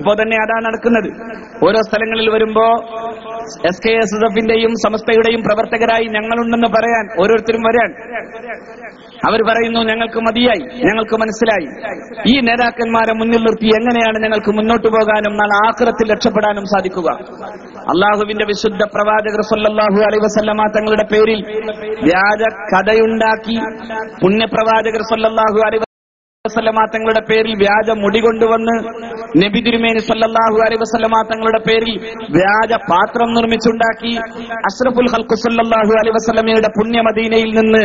S4: ഇപ്പോ തന്നെ അതാണ് നടക്കുന്നത്. ഓരോ സ്ഥലങ്ങളിൽ വരുമ്പോ SKSF-ന്റെയും സമസ്തയുടെയും പ്രവർത്തകരായി ഞങ്ങളുണ്ടെന്ന് പറയാൻ ഓരോരുത്തരും വരാൻ അവർ പറയുന്നു, ഞങ്ങൾക്ക് മതിയായി, ഞങ്ങൾക്ക് മനസ്സിലായി. ഈ നേതാക്കന്മാരെ മുന്നിൽ നിർത്തി എങ്ങനെയാണ് ഞങ്ങൾക്ക് മുന്നോട്ട് പോകാനും നാളെ ആഖിറത്തിൽ രക്ഷപ്പെടാനും സാധിക്കുക? അള്ളാഹുവിന്റെ വിശുദ്ധ പ്രവാചകർ സല്ലല്ലാഹു അലൈഹി വസല്ലമ തങ്ങളുടെ പേരിൽ വ്യാജ കഥയുണ്ടാക്കി പുണ്യപ്രവാചകർ സല്ലല്ലാഹു അലൈഹി വസല്ലമ തങ്ങളുടെ പേരിൽ വ്യാജ മുടി കൊണ്ടുവന്ന് നബി തിരുമേനി സല്ലല്ലാഹു അലൈഹി വസല്ലമ തങ്ങളുടെ പേരിൽ വ്യാജ പാത്രം നിർമ്മിച്ചുണ്ടാക്കി അഷ്റഫുൽ ഖൽഖ് സല്ലല്ലാഹു അലൈഹി വസല്ലമയുടെ പുണ്യ മദീനയിൽ നിന്ന്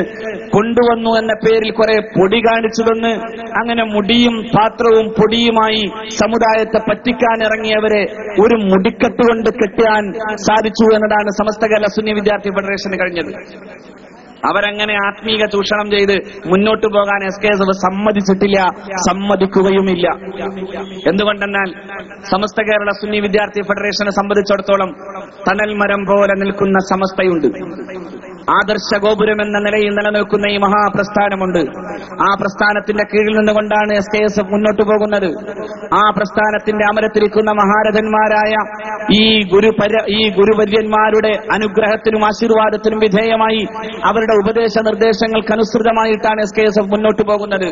S4: കൊണ്ടുവന്നു എന്ന പേരിൽ കുറെ പൊടി കാണിച്ചു തന്ന് അങ്ങനെ മുടിയും പാത്രവും പൊടിയുമായി സമുദായത്തെ പറ്റിക്കാൻ ഇറങ്ങിയവരെ ഒരു മുടിക്കെട്ട് കൊണ്ട് കെട്ടാൻ സാധിച്ചു എന്നതാണ് സമസ്ത കേരള സുന്നി വിദ്യാർത്ഥി ഫെഡറേഷന് കഴിഞ്ഞത്. അവരങ്ങനെ ആത്മീക ചൂഷണം ചെയ്ത് മുന്നോട്ട് പോകാൻ SKSF സമ്മതിച്ചിട്ടില്ല, സമ്മതിക്കുകയുമില്ല. എന്തുകൊണ്ടെന്നാൽ സമസ്ത കേരള സുന്നി വിദ്യാർത്ഥി ഫെഡറേഷനെ സംബന്ധിച്ചിടത്തോളം തണൽ മരം പോലെ നിൽക്കുന്ന സമസ്തയുണ്ട്. ആദർശ ഗോപുരം എന്ന നിലയിൽ നിലനിൽക്കുന്ന ഈ മഹാപ്രസ്ഥാനമുണ്ട്. ആ പ്രസ്ഥാനത്തിന്റെ കീഴിൽ നിന്നുകൊണ്ടാണ് SKSF മുന്നോട്ട് പോകുന്നത്. ആ പ്രസ്ഥാനത്തിന്റെ അമരത്തിരിക്കുന്ന മഹാരഥന്മാരായ ഈ ഗുരുവര്യന്മാരുടെ അനുഗ്രഹത്തിനും ആശീർവാദത്തിനും വിധേയമായി അവരുടെ ഉപദേശ നിർദ്ദേശങ്ങൾക്കനുസൃതമായിട്ടാണ് SKSF മുന്നോട്ട് പോകുന്നത്.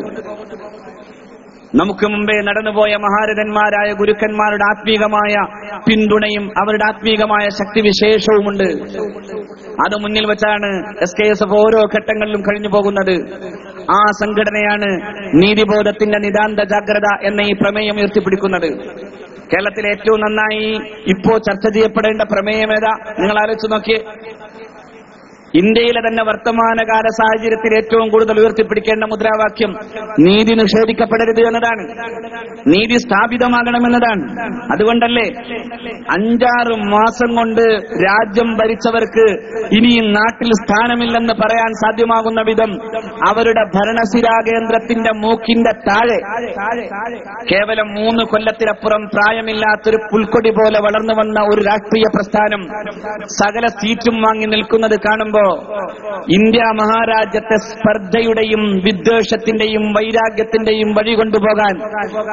S4: നമുക്ക് മുമ്പേ നടന്നുപോയ മഹാരഥന്മാരായ ഗുരുക്കന്മാരുടെ ആത്മീകമായ പിന്തുണയും അവരുടെ ആത്മീകമായ ശക്തിവിശേഷവുമുണ്ട്. അത് മുന്നിൽ വെച്ചാണ് SKSF ഓരോ ഘട്ടങ്ങളിലും കഴിഞ്ഞു പോകുന്നത്. ആ സംഘടനയാണ് നീതിബോധത്തിന്റെ നിതാന്ത ജാഗ്രത എന്ന ഈ പ്രമേയം ഉയർത്തിപ്പിടിക്കുന്നത്. കേരളത്തിലെ ഏറ്റവും നന്നായി ഇപ്പോ ചർച്ച ചെയ്യപ്പെടേണ്ട പ്രമേയം ഏതാ? നിങ്ങൾ ആലോചിച്ച് നോക്കിയേ. ഇന്ത്യയിലെ തന്നെ വർത്തമാനകാല സാഹചര്യത്തിൽ ഏറ്റവും കൂടുതൽ ഉയർത്തിപ്പിടിക്കേണ്ട മുദ്രാവാക്യം നീതി നിഷേധിക്കപ്പെടരുത് എന്നതാണ്, നീതി സ്ഥാപിതമാകണമെന്നതാണ്. അതുകൊണ്ടല്ലേ 5-6 മാസം കൊണ്ട് രാജ്യം ഭരിച്ചവർക്ക് ഇനി നാട്ടിൽ സ്ഥാനമില്ലെന്ന് പറയാൻ സാധ്യമാകുന്ന വിധം അവരുടെ ഭരണസിരാകേന്ദ്രത്തിന്റെ മൂക്കിന്റെ താഴെ കേവലം 3 കൊല്ലത്തിനപ്പുറം പ്രായമില്ലാത്തൊരു പുൽക്കൊടി പോലെ വളർന്നു വന്ന ഒരു രാഷ്ട്രീയ പ്രസ്ഥാനം സകല സീറ്റും വാങ്ങി നിൽക്കുന്നത് കാണുമ്പോൾ ഇന്ത്യ മഹാരാജ്യത്തെ സ്പർദ്ധയുടെയും വിദ്വേഷത്തിന്റെയും വൈരാഗ്യത്തിന്റെയും വഴി കൊണ്ടുപോകാൻ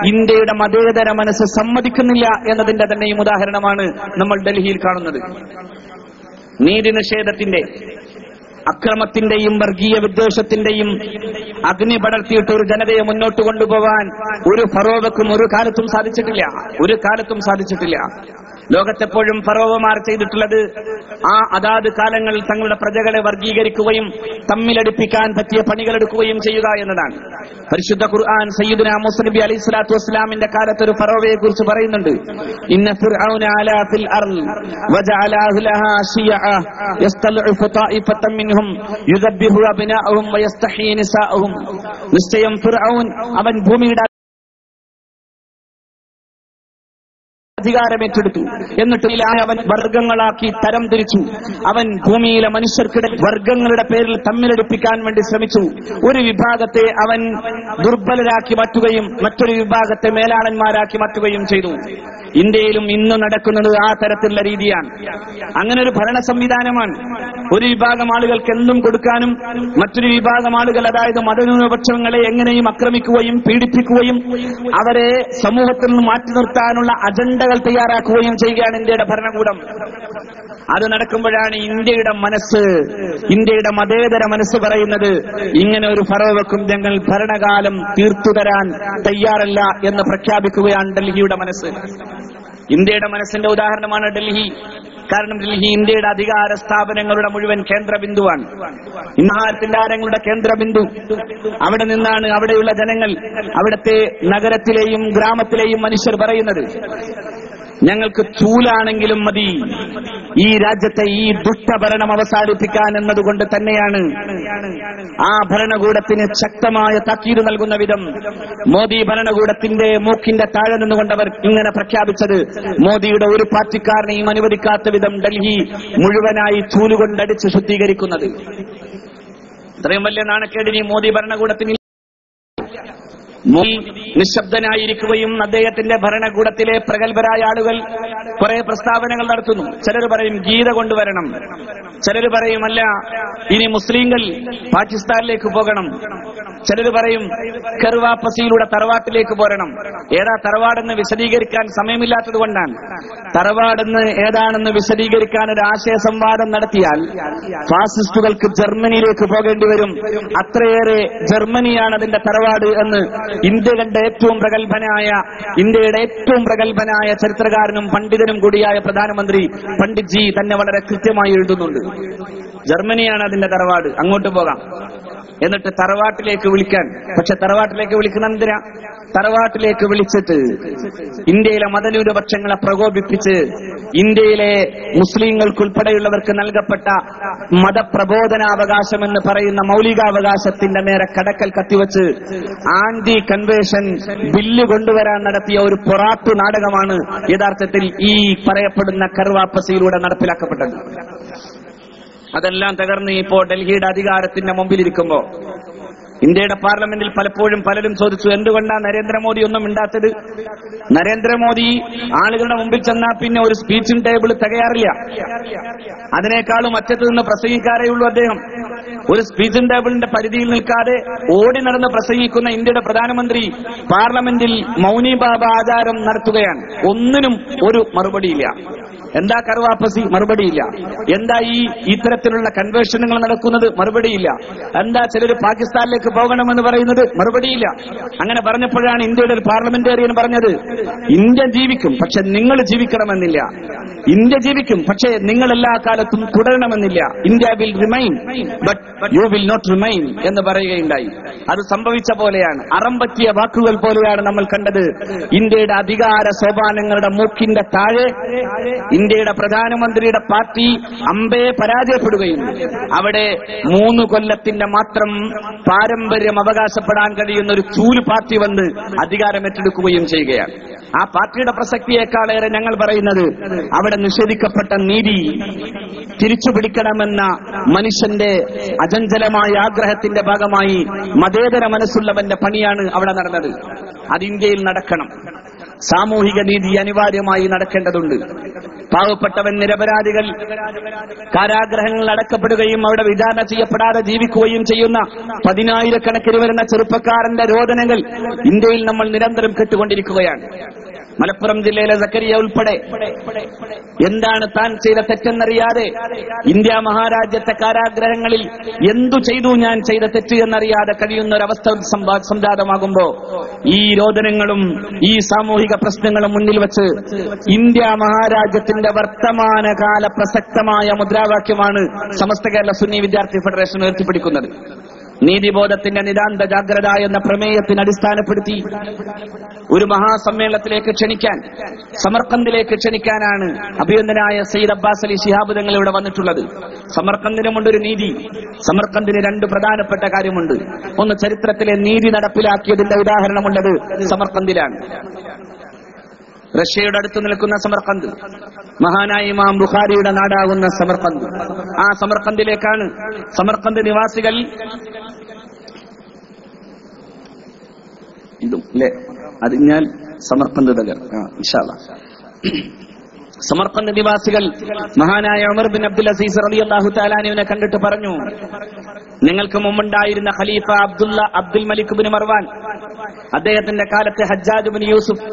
S4: ഇന്ത്യയുടെ മതേതര മനസ്സ് സമ്മതിക്കുന്നില്ല എന്നതിന്റെ തന്നെയും ഉദാഹരണമാണ് നമ്മൾ ഡൽഹിയിൽ കാണുന്നത്. നീതി നിഷേധത്തിന്റെ, അക്രമത്തിന്റെയും വർഗീയ വിദ്വേഷത്തിന്റെയും അഗ്നി പടർത്തിയിട്ട് ഒരു ജനതയെ മുന്നോട്ട് കൊണ്ടുപോകാൻ ഒരു ഫറോവക്കും ഒരു കാലത്തും സാധിച്ചിട്ടില്ല. ലോകത്തെപ്പോഴും ഫറോവമാർ ചെയ്തിട്ടുള്ളത് അതാത് കാലങ്ങളിൽ തങ്ങളുടെ പ്രജകളെ വർഗീകരിക്കുകയും തമ്മിലടിപ്പിക്കാൻ പറ്റിയ പണികളെടുക്കുകയും ചെയ്യുക എന്നതാണ്. പരിശുദ്ധ ഖുർആൻ സയ്യിദുനാ മൂസ നബി അലൈഹി സ്വലാത്തു വസ്സലാമിന്റെ കാലത്ത് ഒരു ഫറോവയെ കുറിച്ച് പറയുന്നുണ്ട്. ഇന്ന ഫിർഔന അലാ ഫിൽ അർള് വജഅല അഹ്ലഹാ ശിയഅ യസ്തൽഉഫു ത്വായിഫതൻ മിൻഹും യുദബ്ബിഹു അബ്നാഅഹും വയസ്തഹീ നിസാഅഹും. നിശ്ചയം ഫിർഔൻ അവൻ ഭൂമിയുടെ അധികാരമേറ്റെടുത്തു. എന്നിട്ട് അവൻ വർഗങ്ങളാക്കി തരം തിരിച്ചു. അവൻ ഭൂമിയിലെ മനുഷ്യർക്കിടെ വർഗങ്ങളുടെ പേരിൽ തമ്മിലടിപ്പിക്കാൻ വേണ്ടി ശ്രമിച്ചു. ഒരു വിഭാഗത്തെ അവൻ ദുർബലരാക്കി മാറ്റുകയും മറ്റൊരു വിഭാഗത്തെ മേലാളന്മാരാക്കി മാറ്റുകയും ചെയ്തു. ഇന്ത്യയിലും ഇന്ന് നടക്കുന്നത് ആ തരത്തിലുള്ള രീതിയാണ്. അങ്ങനെ ഒരു ഭരണ സംവിധാനമാണ്. ഒരു വിഭാഗം ആളുകൾക്ക് എന്തും കൊടുക്കാനും മറ്റൊരു വിഭാഗം ആളുകൾ, അതായത് മതന്യൂനപക്ഷങ്ങളെ എങ്ങനെയും ആക്രമിക്കുകയും പീഡിപ്പിക്കുകയും അവരെ സമൂഹത്തിൽ നിന്ന് മാറ്റി നിർത്താനുള്ള അജണ്ടകൾ തയ്യാറാക്കുകയും ചെയ്യുകയാണ് ഇന്ത്യയുടെ ഭരണകൂടം. അത് നടക്കുമ്പോഴാണ് ഇന്ത്യയുടെ മതേതര മനസ്സ് പറയുന്നത്, ഇങ്ങനെ ഒരു ഫറോവക്കും ഞങ്ങൾ ഭരണകാലം തീർത്തുതരാൻ തയ്യാറല്ല എന്ന് പ്രഖ്യാപിക്കുകയാണ് ഡൽഹിയുടെ മനസ്സ്. ഇന്ത്യയുടെ മനസ്സിന്റെ ഉദാഹരണമാണ് ഡൽഹി. കാരണം ഡൽഹി ഇന്ത്യയുടെ അധികാര സ്ഥാപനങ്ങളുടെ മുഴുവൻ കേന്ദ്രബിന്ദുവാണ്. അധികാരങ്ങളുടെ കേന്ദ്രബിന്ദു. അവിടെ നിന്നാണ് അവിടെയുള്ള ജനങ്ങൾ, അവിടുത്തെ നഗരത്തിലെയും ഗ്രാമത്തിലെയും മനുഷ്യർ പറയുന്നത്, ഞങ്ങൾക്ക് ചൂലാണെങ്കിലും മതി ഈ രാജ്യത്തെ ഈ ദുഷ്ടഭരണം അവസാനിപ്പിക്കാൻ എന്നതുകൊണ്ട് തന്നെയാണ് ആ ഭരണകൂടത്തിന് ശക്തമായ താക്കീത് നൽകുന്ന വിധം മോദി ഭരണകൂടത്തിന്റെ മൂക്കിന്റെ താഴെ നിന്നുകൊണ്ടവർ ഇങ്ങനെ പ്രഖ്യാപിച്ചത്. മോദിയുടെ ഒരു പാർട്ടിക്കാരനെയും അനുവദിക്കാത്ത വിധം ഡൽഹി മുഴുവനായി ചൂലുകൊണ്ടടിച്ച് ശുദ്ധീകരിക്കുന്നത്. ഇത്രയും വലിയ നാണക്കേടിനി മോദി ഭരണകൂടത്തിന് മോദി നിശബ്ദനായിരിക്കുകയും അദ്ദേഹത്തിന്റെ ഭരണകൂടത്തിലെ പ്രഗത്ഭരായ ആളുകൾ കുറെ പ്രസ്താവനകൾ നടത്തുന്നു. ചിലർ പറയും ഗീത കൊണ്ടുവരണം, ചിലർ പറയും അല്ല ഇനി മുസ്ലിങ്ങൾ പാകിസ്ഥാനിലേക്ക് പോകണം, ചിലർ പറയും കർവാപ്പസിയിലൂടെ തറവാട്ടിലേക്ക് പോരണം. ഏതാ തറവാടെന്ന് വിശദീകരിക്കാൻ സമയമില്ലാത്തത് കൊണ്ടാണ്. തറവാടെന്ന് ഏതാണെന്ന് വിശദീകരിക്കാൻ ഒരു ആശയ സംവാദം നടത്തിയാൽ ഫാസിസ്റ്റുകൾക്ക് ജർമ്മനിയിലേക്ക് പോകേണ്ടി വരും. അത്രയേറെ ജർമ്മനിയാണ് അതിന്റെ തറവാട് എന്ന് ഇന്ത്യയുടെ ഏറ്റവും പ്രഗത്ഭനായ ചരിത്രകാരനും പണ്ഡിതനും കൂടിയായ പ്രധാനമന്ത്രി പണ്ഡിറ്റ് ജി തന്നെ വളരെ കൃത്യമായി എഴുതുന്നുണ്ട്. ജർമ്മനിയാണ് അതിന്റെ തറവാട്, അങ്ങോട്ട് പോകാം. എന്നിട്ട് തറവാട്ടിലേക്ക് വിളിക്കാൻ, പക്ഷെ തറവാട്ടിലേക്ക് വിളിക്കുന്ന എന്തിനാ? തറവാട്ടിലേക്ക് വിളിച്ചിട്ട് ഇന്ത്യയിലെ മതന്യൂനപക്ഷങ്ങളെ പ്രകോപിപ്പിച്ച് ഇന്ത്യയിലെ മുസ്ലിങ്ങൾക്കുൾപ്പെടെയുള്ളവർക്ക് നൽകപ്പെട്ട മതപ്രബോധനാവകാശം എന്ന് പറയുന്ന മൗലികാവകാശത്തിന്റെ നേരെ കടക്കൽ കത്തിവെച്ച് ആന്റി കൺവേഷൻ ബില്ല് കൊണ്ടുവരാൻ നടത്തിയ ഒരു പൊറാട്ടു നാടകമാണ് യഥാർത്ഥത്തിൽ ഈ പറയപ്പെടുന്ന കർവാപ്പസിയിലൂടെ നടപ്പിലാക്കപ്പെട്ടത്. അതെല്ലാം തകർന്ന് ഇപ്പോ ഡൽഹിയുടെ അധികാരത്തിന്റെ മുമ്പിലിരിക്കുമ്പോ ഇന്ത്യയുടെ പാർലമെന്റിൽ പലപ്പോഴും പലരും ചോദിച്ചു, എന്തുകൊണ്ടാണ് നരേന്ദ്രമോദി ഒന്നും മിണ്ടാത്തത്? നരേന്ദ്രമോദി ആളുകളുടെ മുമ്പിൽ ചെന്നാൽ പിന്നെ ഒരു സ്പീച്ചിംഗ് ടേബിൾ തികയാറില്ല. അതിനേക്കാളും അറ്റത്ത് നിന്ന് പ്രസംഗിക്കാറേ ഉള്ളൂ അദ്ദേഹം. ഒരു സ്പീച്ചിംഗ് ടേബിളിന്റെ പരിധിയിൽ നിൽക്കാതെ ഓടി നടന്ന് പ്രസംഗിക്കുന്ന ഇന്ത്യയുടെ പ്രധാനമന്ത്രി പാർലമെന്റിൽ മൗനി ബാബ ആചാരം നടത്തുകയാണ്. ഒന്നിനും ഒരു മറുപടിയില്ല. എന്താ കർവാപ്പസി? മറുപടിയില്ല. എന്താ ഇത്തരത്തിലുള്ള കൺവേർഷനുകൾ നടക്കുന്നത്? മറുപടിയില്ല. എന്താ ചിലർ പാകിസ്ഥാനിലേക്ക് പോകണമെന്ന് പറയുന്നത്? മറുപടിയില്ല. അങ്ങനെ പറഞ്ഞപ്പോഴാണ് ഇന്ത്യയുടെ ഒരു പാർലമെന്റേറിയൻ പറഞ്ഞത്, ഇന്ത്യ ജീവിക്കും, പക്ഷെ നിങ്ങൾ ജീവിക്കണമെന്നില്ല. ഇന്ത്യ ജീവിക്കും, പക്ഷേ നിങ്ങൾ എല്ലാ കാലത്തും തുടരണമെന്നില്ല. India will remain but you will not remain എന്ന് പറയുകയുണ്ടായി. അത് സംഭവിച്ച പോലെയാണ്, അറം പറ്റിയ വാക്കുകൾ പോലെയാണ് നമ്മൾ കണ്ടത്. ഇന്ത്യയുടെ അധികാര സോപാനങ്ങളുടെ മൂക്കിന്റെ താഴെ ഇന്ത്യയുടെ പ്രധാനമന്ത്രിയുടെ പാർട്ടി അമ്പയെ പരാജയപ്പെടുകയും അവിടെ 3 കൊല്ലത്തിന്റെ മാത്രം പാരമ്പര്യം അവകാശപ്പെടാൻ കഴിയുന്ന ഒരു ചൂല് പാർട്ടി വന്ന് അധികാരം ഏറ്റെടുക്കുകയും ചെയ്യുകയാണ്. ആ പാർട്ടിയുടെ പ്രസക്തിയേക്കാളേറെ ഞങ്ങൾ പറയുന്നത് അവിടെ നിഷേധിക്കപ്പെട്ട നീതി തിരിച്ചുപിടിക്കണമെന്ന മനുഷ്യന്റെ അചഞ്ചലമായ ആഗ്രഹത്തിന്റെ ഭാഗമായി മതേതര മനസ്സുള്ളവന്റെ പണിയാണ് അവിടെ നടന്നത്. അത് ഇന്ത്യയിൽ നടക്കണം. സാമൂഹിക നീതി അനിവാര്യമായി നടക്കേണ്ടതുണ്ട്. പാവപ്പെട്ടവൻ, നിരപരാധികൾ കാരാഗ്രഹങ്ങളിൽ അടക്കപ്പെടുകയും അവിടെ വിചാരണ ചെയ്യപ്പെടാതെ ജീവിക്കുകയും ചെയ്യുന്ന 10,000-കണക്കിന് വരുന്ന ചെറുപ്പക്കാരന്റെ രോദനങ്ങൾ ഇന്ത്യയിൽ നമ്മൾ നിരന്തരം കേട്ടുകൊണ്ടിരിക്കുകയാണ്. മലപ്പുറം ജില്ലയിലെ സക്കരിയ ഉൾപ്പെടെ എന്താണ് താൻ ചെയ്ത തെറ്റെന്നറിയാതെ ഇന്ത്യ മഹാരാജ്യത്തെ കാരാഗ്രഹങ്ങളിൽ എന്തു ചെയ്തു ഞാൻ ചെയ്ത തെറ്റ് എന്നറിയാതെ കഴിയുന്ന ഒരവസ്ഥ സംജാതമാകുമ്പോ ഈ രോദനങ്ങളും ഈ സാമൂഹിക പ്രശ്നങ്ങളും മുന്നിൽ വെച്ച് ഇന്ത്യ മഹാരാജ്യത്തിന്റെ വർത്തമാനകാല പ്രസക്തമായ മുദ്രാവാക്യമാണ് സമസ്ത കേരള സുന്നി വിദ്യാർത്ഥി ഫെഡറേഷൻ ഉയർത്തിപ്പിടിക്കുന്നത്. നീതിബോധത്തിന്റെ നിതാന്ത ജാഗ്രത എന്ന പ്രമേയത്തിന് അടിസ്ഥാനപ്പെടുത്തി ഒരു മഹാസമ്മേളനത്തിലേക്ക് ക്ഷണിക്കാൻ, സമർക്കന്ദിലേക്ക് ക്ഷണിക്കാനാണ് അഭിനന്ദനായ സയ്യിദ് അബ്ബാസ് അലി ശിഹാബ് തങ്ങൾ ഇവിടെ വന്നിട്ടുള്ളത്. സമർക്കന്ദിനുമുണ്ടൊരു നീതി. സമർക്കന്ദിന് 2 പ്രധാനപ്പെട്ട കാര്യമുണ്ട്. ഒന്ന്, ചരിത്രത്തിലെ നീതി നടപ്പിലാക്കിയതിന്റെ ഉദാഹരണമുള്ളത് സമർക്കന്ദിലാണ്. റഷ്യയുടെ അടുത്ത് നിൽക്കുന്ന സമർക്കന്ത്, മഹാനായ ഇമാം ബുഖാരിയുടെ നാടാകുന്ന സമർക്കന്ത്, ആ സമർക്കന്ദിലേക്കാണ് സമർക്കന്ത് നിവാസികൾ അതിഞ്ഞാൽ സമർക്കന്ത് തകർ ഇൻഷാ അല്ലാഹ്. സമർക്കന്ത് നിവാസികൾ മഹാനായ ഉമർ ബിൻ അബ്ദുൽ അസീസ് റളിയല്ലാഹു തആല അൻഹുവിനെ കണ്ടിട്ട് പറഞ്ഞു, നിങ്ങൾക്ക് മുമ്പുണ്ടായിരുന്ന ഖലീഫ അബ്ദുൽ മലിക് ബിൻ മർവാൻ, അദ്ദേഹത്തിന്റെ കാലത്ത് ഹജ്ജാജ് ബിൻ യൂസുഫ്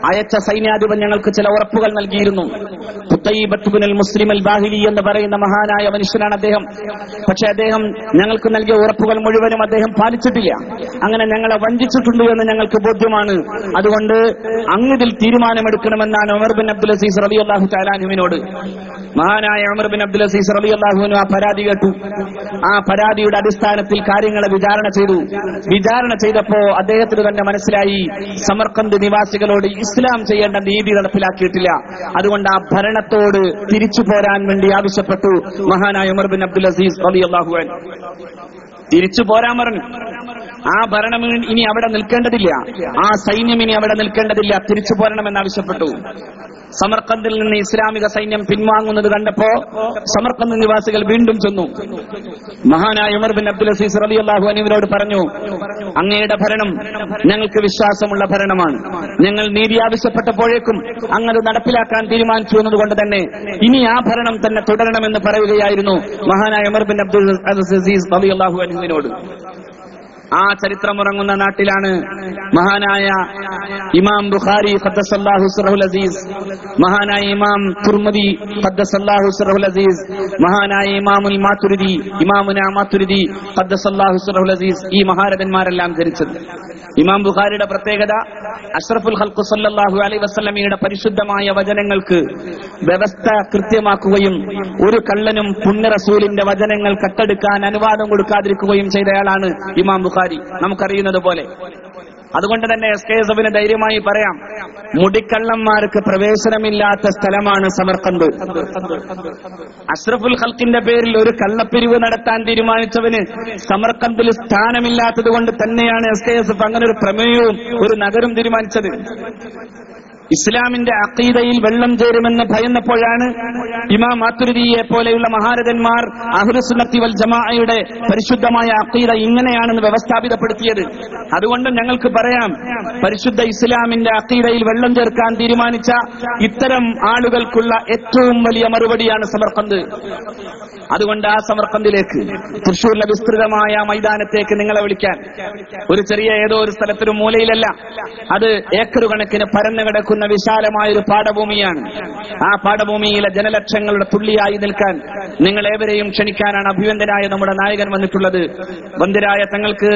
S4: അയച്ച സൈന്യാധിപൻ ഞങ്ങൾക്ക് ചില ഉറപ്പുകൾ നൽകിയിരുന്നു. ഖുതൈബത്ത് ബിൻ മുസ്ലിം അൽ ബാഹിലി എന്ന് പറയുന്ന മഹാനായ മനുഷ്യനാണ് അദ്ദേഹം. പക്ഷെ അദ്ദേഹം ഞങ്ങൾക്ക് നൽകിയ ഉറപ്പുകൾ മുഴുവനും അദ്ദേഹം പാലിച്ചിട്ടില്ല. അങ്ങനെ ഞങ്ങളെ വഞ്ചിച്ചിട്ടുണ്ട് എന്ന് ഞങ്ങൾക്ക് ബോധ്യമാണ്. അതുകൊണ്ട് അങ്ങിതിൽ തീരുമാനമെടുക്കണമെന്നാണ് ഉമർ ബിൻ അബ്ദുൽ അസീസ് റളിയല്ലാഹു തആല അൻഹുവിനോട്. മഹാനായ ഉമർ ബിൻ അബ്ദുൽ അസീസ് റളിയല്ലാഹു അൻഹു ആ പരാതി കേട്ടു. ആ പരാതിയുടെ അടിസ്ഥാനത്തിൽ കാര്യങ്ങളെ വിചാരണ ചെയ്തു. വിചാരണ ചെയ്തപ്പോ അദ്ദേഹത്തിന് തന്നെ മനസ്സിലായി സമർക്കന്ത് നിവാസികളോട് ഇസ്ലാം ചെയ്യേണ്ട നീതി നടപ്പിലാക്കിയിട്ടില്ല. അതുകൊണ്ട് ആ ഭരണത്തോട് തിരിച്ചു പോരാൻ വേണ്ടി ആവശ്യപ്പെട്ടു മഹാനായ ഉമർ ബിൻ അബ്ദുൽ അസീസ് റളിയല്ലാഹു അൻഹു. തിരിച്ചു പോരാൻ പറഞ്ഞു. ആ ഭരണം ഇനി അവിടെ നിൽക്കേണ്ടതില്ല, ആ സൈന്യം ഇനി അവിടെ നിൽക്കേണ്ടതില്ല, തിരിച്ചു പോരണമെന്നാവശ്യപ്പെട്ടു. സമർക്കന്ദിൽ നിന്ന് ഇസ്ലാമിക സൈന്യം പിൻവാങ്ങുന്നത് കണ്ടപ്പോ സമർക്കന്ത് നിവാസികൾ വീണ്ടും ചെന്നു. മഹാനായ ഉമർ ബിൻ അബ്ദുൽ അസീസ് റളിയല്ലാഹു അൻഹുവിനോട് പറഞ്ഞു, അങ്ങയുടെ ഭരണം ഞങ്ങൾക്ക് വിശ്വാസമുള്ള ഭരണമാണ്. ഞങ്ങൾ നീതി ആവശ്യപ്പെട്ടപ്പോഴേക്കും അങ്ങത് നടപ്പിലാക്കാൻ തീരുമാനിച്ചു എന്നതുകൊണ്ട് തന്നെ ഇനി ആ ഭരണം തന്നെ തുടരണമെന്ന് പറയുകയായിരുന്നു മഹാനായ ഉമർ ബിൻ അബ്ദുൽ അസീസ് റളിയല്ലാഹു അൻഹുവിനോട്. ആ ചരിത്രമുറങ്ങുന്ന നാട്ടിലാണ് മഹാനായ ഇമാം ബുഖാരി ഖദ്ദസല്ലാഹു സിറഹുൽ അസീസ്, മഹാനായ ഇമാം തുർമുദി ഖദ്ദസല്ലാഹു സിറഹുൽ അസീസ്, മഹാനായ ഇമാമുൽ മാതുരിദി ഇമാമുന മാതുരിദി ഖദ്ദസല്ലാഹു സിറഹുൽ അസീസ്, ഈ മഹാരഥന്മാരെല്ലാം ജനിച്ചത്. ഇമാം ബുഖാരിയുടെ പ്രത്യേകത അഷ്റഫുൽ ഖൽഖ് സല്ലല്ലാഹു അലൈഹി വസല്ലമയുടെ പരിശുദ്ധമായ വചനങ്ങൾക്ക് വ്യവസ്ഥ കൃത്യമാക്കുകയും ഒരു കള്ളനും പുണ്യ റസൂലിന്റെ വചനങ്ങൾ കട്ടെടുക്കാൻ അനുവാദം കൊടുക്കാതിരിക്കുകയും ചെയ്തയാളാണ് ഇമാം ബുഖാരി, നമുക്കറിയുന്നത് പോലെ. അതുകൊണ്ട് തന്നെ SKSFന് ധൈര്യമായി പറയാം, മുടിക്കള്ളന്മാർക്ക് പ്രവേശനമില്ലാത്ത സ്ഥലമാണ് സമർക്കന്ത്. അഷ്റഫുൽ ഖൽഖിന്റെ പേരിൽ ഒരു കള്ളപ്പിരിവ് നടത്താൻ തീരുമാനിച്ചവന് സമർക്കന്തിൽ സ്ഥാനമില്ലാത്തത് കൊണ്ട് തന്നെയാണ് SKSF അങ്ങനെ ഒരു പ്രമേയവും ഒരു നഗരം തീരുമാനിച്ചത്. ഇസ്ലാമിന്റെ അഖീദയിൽ വെള്ളം ചേരുമെന്ന് ഭയന്നപ്പോഴാണ് ഇമാം മാതുരിദിയെ പോലെയുള്ള മഹാരഥന്മാർ അഹ്ലുസുന്നത്തി വൽ ജമാഅയുടെ പരിശുദ്ധമായ അഖീദ ഇങ്ങനെയാണെന്ന് വ്യവസ്ഥാപിതപ്പെടുത്തിയത്. അതുകൊണ്ട് ഞങ്ങൾക്ക് പറയാം, പരിശുദ്ധ ഇസ്ലാമിന്റെ അഖീദയിൽ വെള്ളം ചേർക്കാൻ തീരുമാനിച്ച ഇത്തരം ആളുകൾക്കുള്ള ഏറ്റവും വലിയ മറുപടിയാണ് സമർക്കന്ത്. അതുകൊണ്ട് ആ സമർക്കന്തിലേക്ക്, തൃശ്ശൂരിലെ വിസ്തൃതമായ മൈതാനത്തേക്ക് നിങ്ങളെ വിളിക്കാൻ, ഒരു ചെറിയ ഏതോ ഒരു സ്ഥലത്തൊരു മൂലയിലല്ല, അത് ഏക്കർ കണക്കിന് പരന്നു കിടക്കുന്ന വിശാലമായൊരു പാടഭൂമിയാണ്. ആ പാടഭൂമിയിലെ ജനലക്ഷങ്ങളുടെ തുള്ളിയായി നിൽക്കാൻ നിങ്ങളേവരെയും ക്ഷണിക്കാനാണ് അഭിവന്ദനായ നമ്മുടെ നായകൻ വന്നിട്ടുള്ളത്. വന്ദരായ തങ്ങൾക്ക്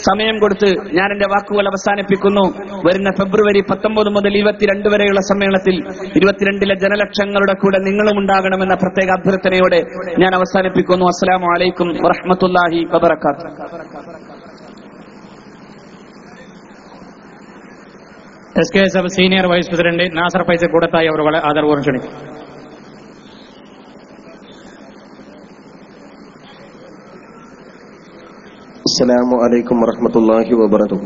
S4: സമയം കൊടുത്ത് ഞാൻ എന്റെ വാക്കുകൾ അവസാനിപ്പിക്കുന്നു. വരുന്ന ഫെബ്രുവരി 19 മുതൽ 22 വരെയുള്ള സമ്മേളനത്തിൽ 22 ജനലക്ഷങ്ങളുടെ കൂടെ നിങ്ങളും ഉണ്ടാകണമെന്ന പ്രത്യേക അഭ്യർത്ഥനയോടെ ഞാൻ അവസാനിപ്പിക്കുന്നു. അസ്സലാമു അലൈക്കും വറഹ്മത്തുള്ളാഹി വബറകാതുഹു.
S1: SKSF senior vice president Nasar Faisal Koodathai അവരുടെ ആദരപൂർവ്വം ക്ഷണിക്കും.
S5: അസ്സലാമു അലൈക്കും വറഹ്മത്തുള്ളാഹി വബറകാതുഹു.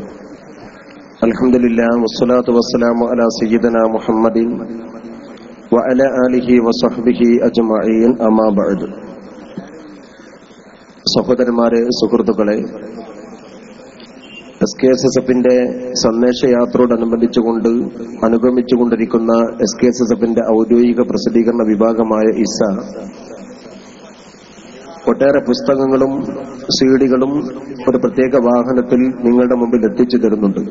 S5: അൽഹംദുലില്ലാഹി വസ്സലാത്തു വസ്സലാമു അലാ സയ്യിദിനാ മുഹമ്മദിൻ വഅലാ ആലിഹി വസഹ്ബിഹി അജ്മഈൻ, അമ്മാ ബഅദ്. സഹോദരന്മാരെ, സുഹൃത്തുക്കളെ, SKSFന്റെ സന്ദേശയാത്രയോടനുബന്ധിച്ചുകൊണ്ട് അനുഗമിച്ചുകൊണ്ടിരിക്കുന്ന SKSFന്റെ ഔദ്യോഗിക പ്രസിദ്ധീകരണ വിഭാഗമായ ഇസ ഒട്ടേറെ പുസ്തകങ്ങളും സീഡികളും ഒരു പ്രത്യേക വാഹനത്തിൽ നിങ്ങളുടെ മുമ്പിൽ എത്തിച്ചു തരുന്നുണ്ട്.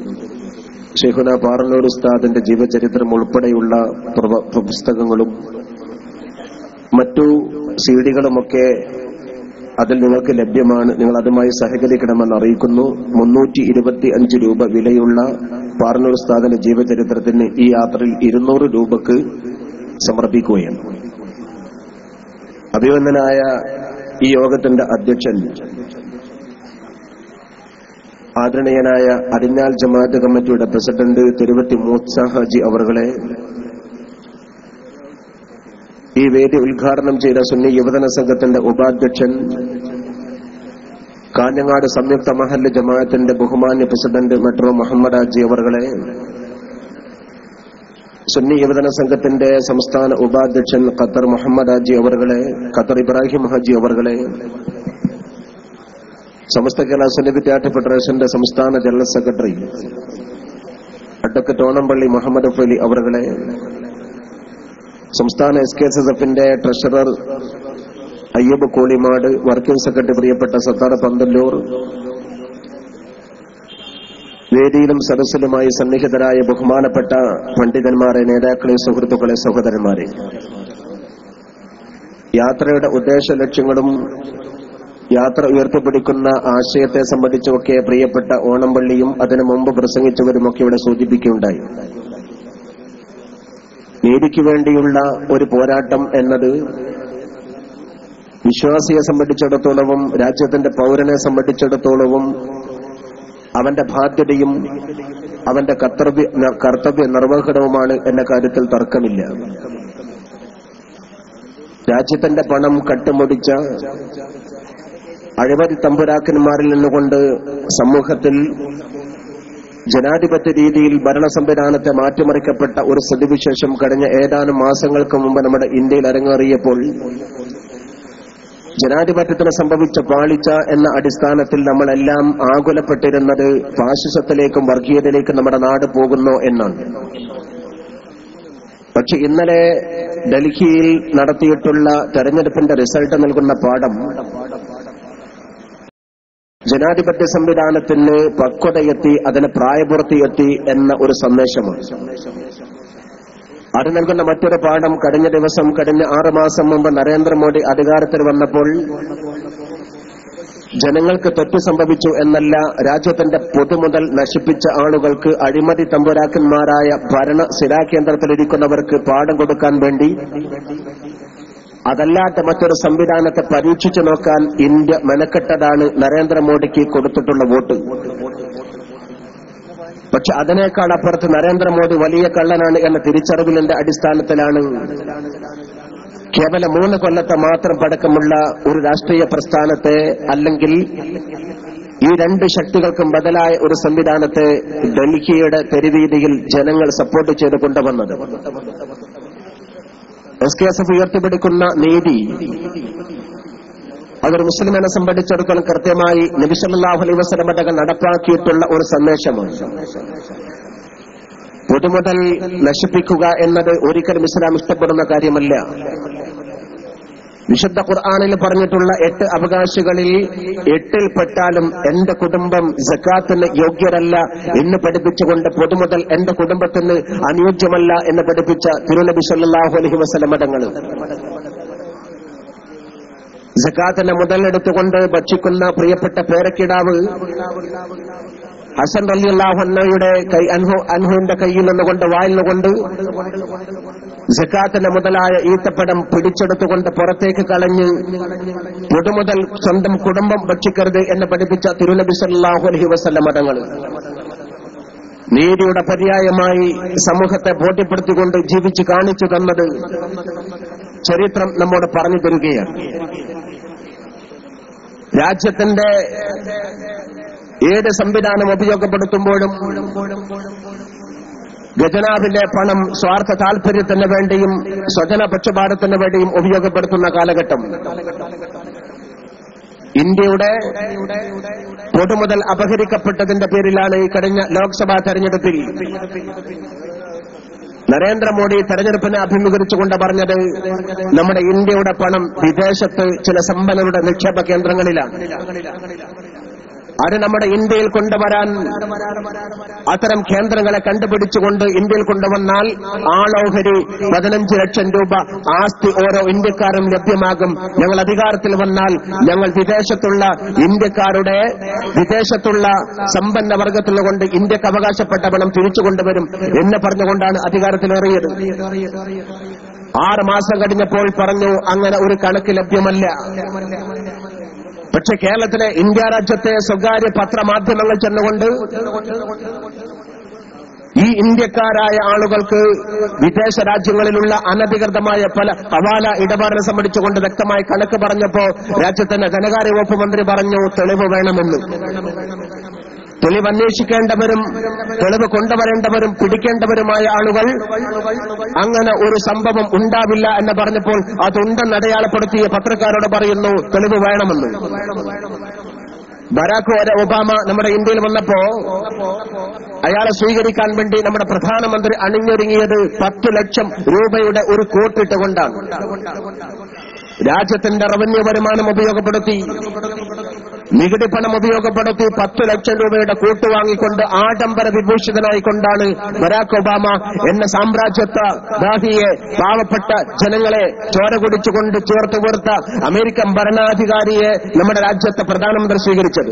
S5: ശൈഖുന പാറന്നൂർ ഉസ്താദിന്റെ ജീവചരിത്രം ഉൾപ്പെടെയുള്ള പുസ്തകങ്ങളും മറ്റു സീഡികളുമൊക്കെ അതിൽ നിങ്ങൾക്ക് ലഭ്യമാണ്. നിങ്ങൾ അതുമായി സഹകരിക്കണമെന്ന് അറിയിക്കുന്നു. 325 രൂപ വിലയുള്ള പാറന്നൂർ ഉസ്താദിന്റെ ജീവചരിത്രത്തിന് ഈ യാത്രയിൽ 200 രൂപക്ക് സമർപ്പിക്കുകയാണ്. അഭിവന്ദനായ ഈ യോഗത്തിന്റെ അധ്യക്ഷൻ ആദരണീയനായ അരിഞ്ഞാൽ ജമാഅത്ത് കമ്മിറ്റിയുടെ പ്രസിഡന്റ് തിരുവത്തി മൂസ ഹാജി അവർകളെ, ഈ വേദി ഉദ്ഘാടനം ചെയ്ത സുന്നി യുവജന സംഘത്തിന്റെ ഉപാധ്യക്ഷൻ കാഞ്ഞങ്ങാട് സംയുക്ത മഹല്ല് ജമാഅത്തിന്റെ ബഹുമാന്യ പ്രസിഡന്റ് മെട്രോ മുഹമ്മദ് ഹാജി അവർകളെ, സുന്നി യുവജന സംഘത്തിന്റെ സംസ്ഥാന ഉപാധ്യക്ഷൻ ഖത്തർ മുഹമ്മദ് ഹാജി അവർകളെ, ഖത്തർ ഇബ്രാഹിം ഹാജി അവർകളെ, സമസ്ത കേരള സുന്നി വിദ്യാർത്ഥി ഫെഡറേഷന്റെ സംസ്ഥാന general secretary advocate Onampally Muhammad Fali അവർകളെ, സംസ്ഥാന SKSFന്റെ treasurer Ayyub Kolimad, working secretary പ്രിയപ്പെട്ട സത്താർ പന്തല്ലൂർ, വേദിയിലും സദസ്സിലുമായി സന്നിഹിതരായ ബഹുമാനപ്പെട്ട പണ്ഡിതന്മാരെ, നേതാക്കളെ, സുഹൃത്തുക്കളെ, സഹോദരന്മാരെ, യാത്രയുടെ ഉദ്ദേശ ലക്ഷ്യങ്ങളും യാത്ര ഉയർത്തിപ്പിടിക്കുന്ന ആശയത്തെ സംബന്ധിച്ചുമൊക്കെ പ്രിയപ്പെട്ട ഓണംപള്ളിയും അതിനു മുമ്പ് പ്രസംഗിച്ചവരുമൊക്കെ ഇവിടെ സൂചിപ്പിക്കുകയുണ്ടായി. നീതിക്ക് വേണ്ടിയുള്ള ഒരു പോരാട്ടം എന്നത് വിശ്വാസിയെ സംബന്ധിച്ചിടത്തോളവും രാജ്യത്തിന്റെ പൗരനെ സംബന്ധിച്ചിടത്തോളവും അവന്റെ ബാധ്യതയും അവന്റെ കർത്തവ്യ നിർവഹണവുമാണ് എന്ന കാര്യത്തിൽ തർക്കമില്ല. രാജ്യത്തിന്റെ പണം കട്ടുമുടിച്ച അഴിമതി തമ്പുരാക്കന്മാരിൽ നിന്നുകൊണ്ട് സമൂഹത്തിൽ ജനാധിപത്യ രീതിയിൽ ഭരണ സംവിധാനത്തെ മാറ്റിമറിക്കപ്പെട്ട ഒരു സ്ഥിതിവിശേഷം കഴിഞ്ഞ ഏതാനും മാസങ്ങൾക്ക് മുമ്പ് നമ്മുടെ ഇന്ത്യയിൽ അരങ്ങേറിയപ്പോൾ ജനാധിപത്യത്തിന് സംഭവിച്ച പാളിച്ച എന്ന അടിസ്ഥാനത്തിൽ നമ്മളെല്ലാം ആകുലപ്പെട്ടിരുന്നത് ഫാഷിസത്തിലേക്കും വർഗീയതയിലേക്കും നമ്മുടെ നാട് പോകുന്നു എന്നാണ്. പക്ഷെ ഇന്നലെ ഡൽഹിയിൽ നടത്തിയിട്ടുള്ള തെരഞ്ഞെടുപ്പിന്റെ റിസൾട്ട് നൽകുന്ന പാഠം ജനാധിപത്യ സംവിധാനത്തിന് പക്വതയെത്തി, അതിന് പ്രായപൂർത്തിയെത്തി എന്ന ഒരു സന്ദേശമാണ്. അത് നൽകുന്ന മറ്റൊരു പാഠം കഴിഞ്ഞ 6 മാസം മുമ്പ് നരേന്ദ്രമോദി അധികാരത്തിൽ വന്നപ്പോൾ ജനങ്ങൾക്ക് തെറ്റ് സംഭവിച്ചു എന്നല്ല, രാജ്യത്തിന്റെ പൊതുമുതൽ നശിപ്പിച്ച ആളുകൾക്ക്, അഴിമതി തമ്പുരാക്കന്മാരായ ഭരണ സ്ഥിരാകേന്ദ്രത്തിലിരിക്കുന്നവർക്ക് പാഠം കൊടുക്കാൻ വേണ്ടി അതല്ലാത്ത മറ്റൊരു സംവിധാനത്തെ പരീക്ഷിച്ചു നോക്കാൻ ഇന്ത്യ മെനക്കെട്ടതാണ് നരേന്ദ്രമോദിക്ക് കൊടുത്തിട്ടുള്ള വോട്ട്. പക്ഷെ അതിനേക്കാൾ അപ്പുറത്ത് നരേന്ദ്രമോദി വലിയ കള്ളനാണ് എന്ന തിരിച്ചറിവിന്റെ അടിസ്ഥാനത്തിലാണ് കേവലം 3 കൊല്ലത്തെ മാത്രം പഴക്കമുള്ള ഒരു രാഷ്ട്രീയ പ്രസ്ഥാനത്തെ, അല്ലെങ്കിൽ ഈ 2 ശക്തികൾക്കും ബദലായ ഒരു സംവിധാനത്തെ ഡൽഹിയുടെ തെരുവീതിയിൽ ജനങ്ങൾ സപ്പോർട്ട് ചെയ്ത് കൊണ്ടുവന്നത്. SKSF ഉയർത്തിപ്പിടിക്കുന്ന നീതി അതൊരു മുസ്ലിമിനെ സംബന്ധിച്ചിടത്തോളം കൃത്യമായി നബി സല്ലല്ലാഹു അലൈഹി വസല്ലം തങ്ങൾ നടപ്പാക്കിയിട്ടുള്ള ഒരു സന്ദേശമാണ്. പൊതുമുതൽ നശിപ്പിക്കുക എന്നത് ഒരിക്കലും ഇസ്ലാം ഇഷ്ടപ്പെടുന്ന കാര്യമല്ല. വിശുദ്ധ ഖുർആനിൽ പറഞ്ഞിട്ടുള്ള 8 അവകാശികളിൽ 8ൽ പെട്ടാലും എന്റെ കുടുംബം സക്കാത്തിന് യോഗ്യരല്ല എന്ന് പഠിപ്പിച്ചുകൊണ്ട് പൊതുമുതൽ എന്റെ കുടുംബത്തിന് അനുയോജ്യമല്ല എന്ന് പഠിപ്പിച്ച തിരുനബി സല്ലല്ലാഹു അലൈഹി വസല്ലം തങ്ങൾ സക്കാത്തിന്റെ മുതലെടുത്തുകൊണ്ട് ഭക്ഷിക്കുന്ന പ്രിയപ്പെട്ട പേരക്കിടാവ് ഹസൻ റളിയല്ലാഹു അൻഹുയുടെ അൻഹുവിന്റെ കയ്യിൽ നിന്നുകൊണ്ട് വായിൽ നിന്നുകൊണ്ട് സക്കാത്തിന്റെ മുതലായ ഈത്തപ്പഴം പിടിച്ചെടുത്തുകൊണ്ട് പുറത്തേക്ക് കളഞ്ഞ് പൊതുമുതൽ സ്വന്തം കുടുംബം ഭക്ഷിക്കരുത് എന്ന് പഠിപ്പിച്ച തിരുനബി സല്ലല്ലാഹു അലൈഹി വസല്ലം തങ്ങൾ നീതിയുടെ പര്യായമായി സമൂഹത്തെ ബോധ്യപ്പെടുത്തിക്കൊണ്ട് ജീവിച്ച് കാണിച്ചു തന്നത് ചരിത്രം നമ്മോട് പറഞ്ഞു തരികയാണ്. രാജ്യത്തിന്റെ ഏത് സംവിധാനം ഉപയോഗപ്പെടുത്തുമ്പോഴും ഖജനാവിന്റെ പണം സ്വാർത്ഥ താൽപര്യത്തിന് വേണ്ടിയും സ്വജന പക്ഷപാതത്തിന് വേണ്ടിയും ഉപയോഗപ്പെടുത്തുന്ന കാലഘട്ടം. ഇന്ത്യയുടെ പൊതുമുതൽ അപഹരിക്കപ്പെട്ടതിന്റെ പേരിലാണ് ഈ കഴിഞ്ഞ ലോക്സഭാ തെരഞ്ഞെടുപ്പിൽ നരേന്ദ്രമോദി തെരഞ്ഞെടുപ്പിനെ അഭിമുഖീകരിച്ചുകൊണ്ട് പറഞ്ഞത് നമ്മുടെ ഇന്ത്യയുടെ പണം വിദേശത്ത് ചില സമ്പന്നരുടെ നിക്ഷേപ കേന്ദ്രങ്ങളിലാണ്. അത് നമ്മുടെ ഇന്ത്യയിൽ കൊണ്ടുവരാൻ അത്തരം കേന്ദ്രങ്ങളെ കണ്ടുപിടിച്ചുകൊണ്ട് ഇന്ത്യയിൽ കൊണ്ടുവന്നാൽ ആളോഹരി 15 ലക്ഷം രൂപ ആസ്തി ഓരോ ഇന്ത്യക്കാരും ലഭ്യമാകും. ഞങ്ങൾ അധികാരത്തിൽ വന്നാൽ ഞങ്ങൾ വിദേശത്തുള്ള ഇന്ത്യക്കാരുടെ വിദേശത്തുള്ള സമ്പന്ന വർഗത്തിൽ കൊണ്ട് ഇന്ത്യക്ക് അവകാശപ്പെട്ട പണം തിരിച്ചു കൊണ്ടുവരും എന്ന് പറഞ്ഞുകൊണ്ടാണ് അധികാരത്തിലേറിയത്. 6 മാസം കഴിഞ്ഞപ്പോൾ പറഞ്ഞു അങ്ങനെ ഒരു കണക്ക് ലഭ്യമല്ല. പക്ഷെ കേരളത്തിലെ ഇന്ത്യ രാജ്യത്തെ സ്വകാര്യ പത്രമാധ്യമങ്ങൾ ചെന്നുകൊണ്ട് ഈ ഇന്ത്യക്കാരായ ആളുകൾക്ക് വിദേശ രാജ്യങ്ങളിലുള്ള അനധികൃതമായ പല ഹവാല ഇടപാടിനെ സംബന്ധിച്ചുകൊണ്ട് വ്യക്തമായ കണക്ക് പറഞ്ഞപ്പോ രാജ്യത്തിന്റെ ധനകാര്യ വകുപ്പ് മന്ത്രി പറഞ്ഞു തെളിവ് വേണമെന്ന്. തെളിവ് അന്വേഷിക്കേണ്ടവരും തെളിവ് കൊണ്ടുവരേണ്ടവരും പിടിക്കേണ്ടവരുമായ ആളുകൾ അങ്ങനെ ഒരു സംഭവം ഉണ്ടാവില്ല എന്ന് പറഞ്ഞപ്പോൾ അതുണ്ടെന്ന് അടയാളപ്പെടുത്തിയ പത്രക്കാരോട് പറയുന്നു തെളിവ് വേണമെന്ന്. ബരാക് ഒബാമ നമ്മുടെ ഇന്ത്യയിൽ വന്നപ്പോ അയാളെ സ്വീകരിക്കാൻ വേണ്ടി നമ്മുടെ പ്രധാനമന്ത്രി അണിഞ്ഞൊരുങ്ങിയത് 10 ലക്ഷം രൂപയുടെ ഒരു കോട്ടിട്ടുകൊണ്ടാണ്. രാജ്യത്തിന്റെ റവന്യൂ വരുമാനം ഉപയോഗപ്പെടുത്തി, നികുതി പണം ഉപയോഗപ്പെടുത്തി 10 ലക്ഷം രൂപയുടെ കൂട്ട് വാങ്ങിക്കൊണ്ട് ആഡംബര വിഭൂഷിതനായിക്കൊണ്ടാണ് ബരാക് ഒബാമ എന്ന സാമ്രാജ്യത്വ ദാഹിയെ പാവപ്പെട്ട ജനങ്ങളെ ചോര കുടിച്ചുകൊണ്ട് ചേർത്ത് വീർത്ത അമേരിക്കൻ ഭരണാധികാരിയെ നമ്മുടെ രാജ്യത്തെ പ്രധാനമന്ത്രി സ്വീകരിച്ചത്.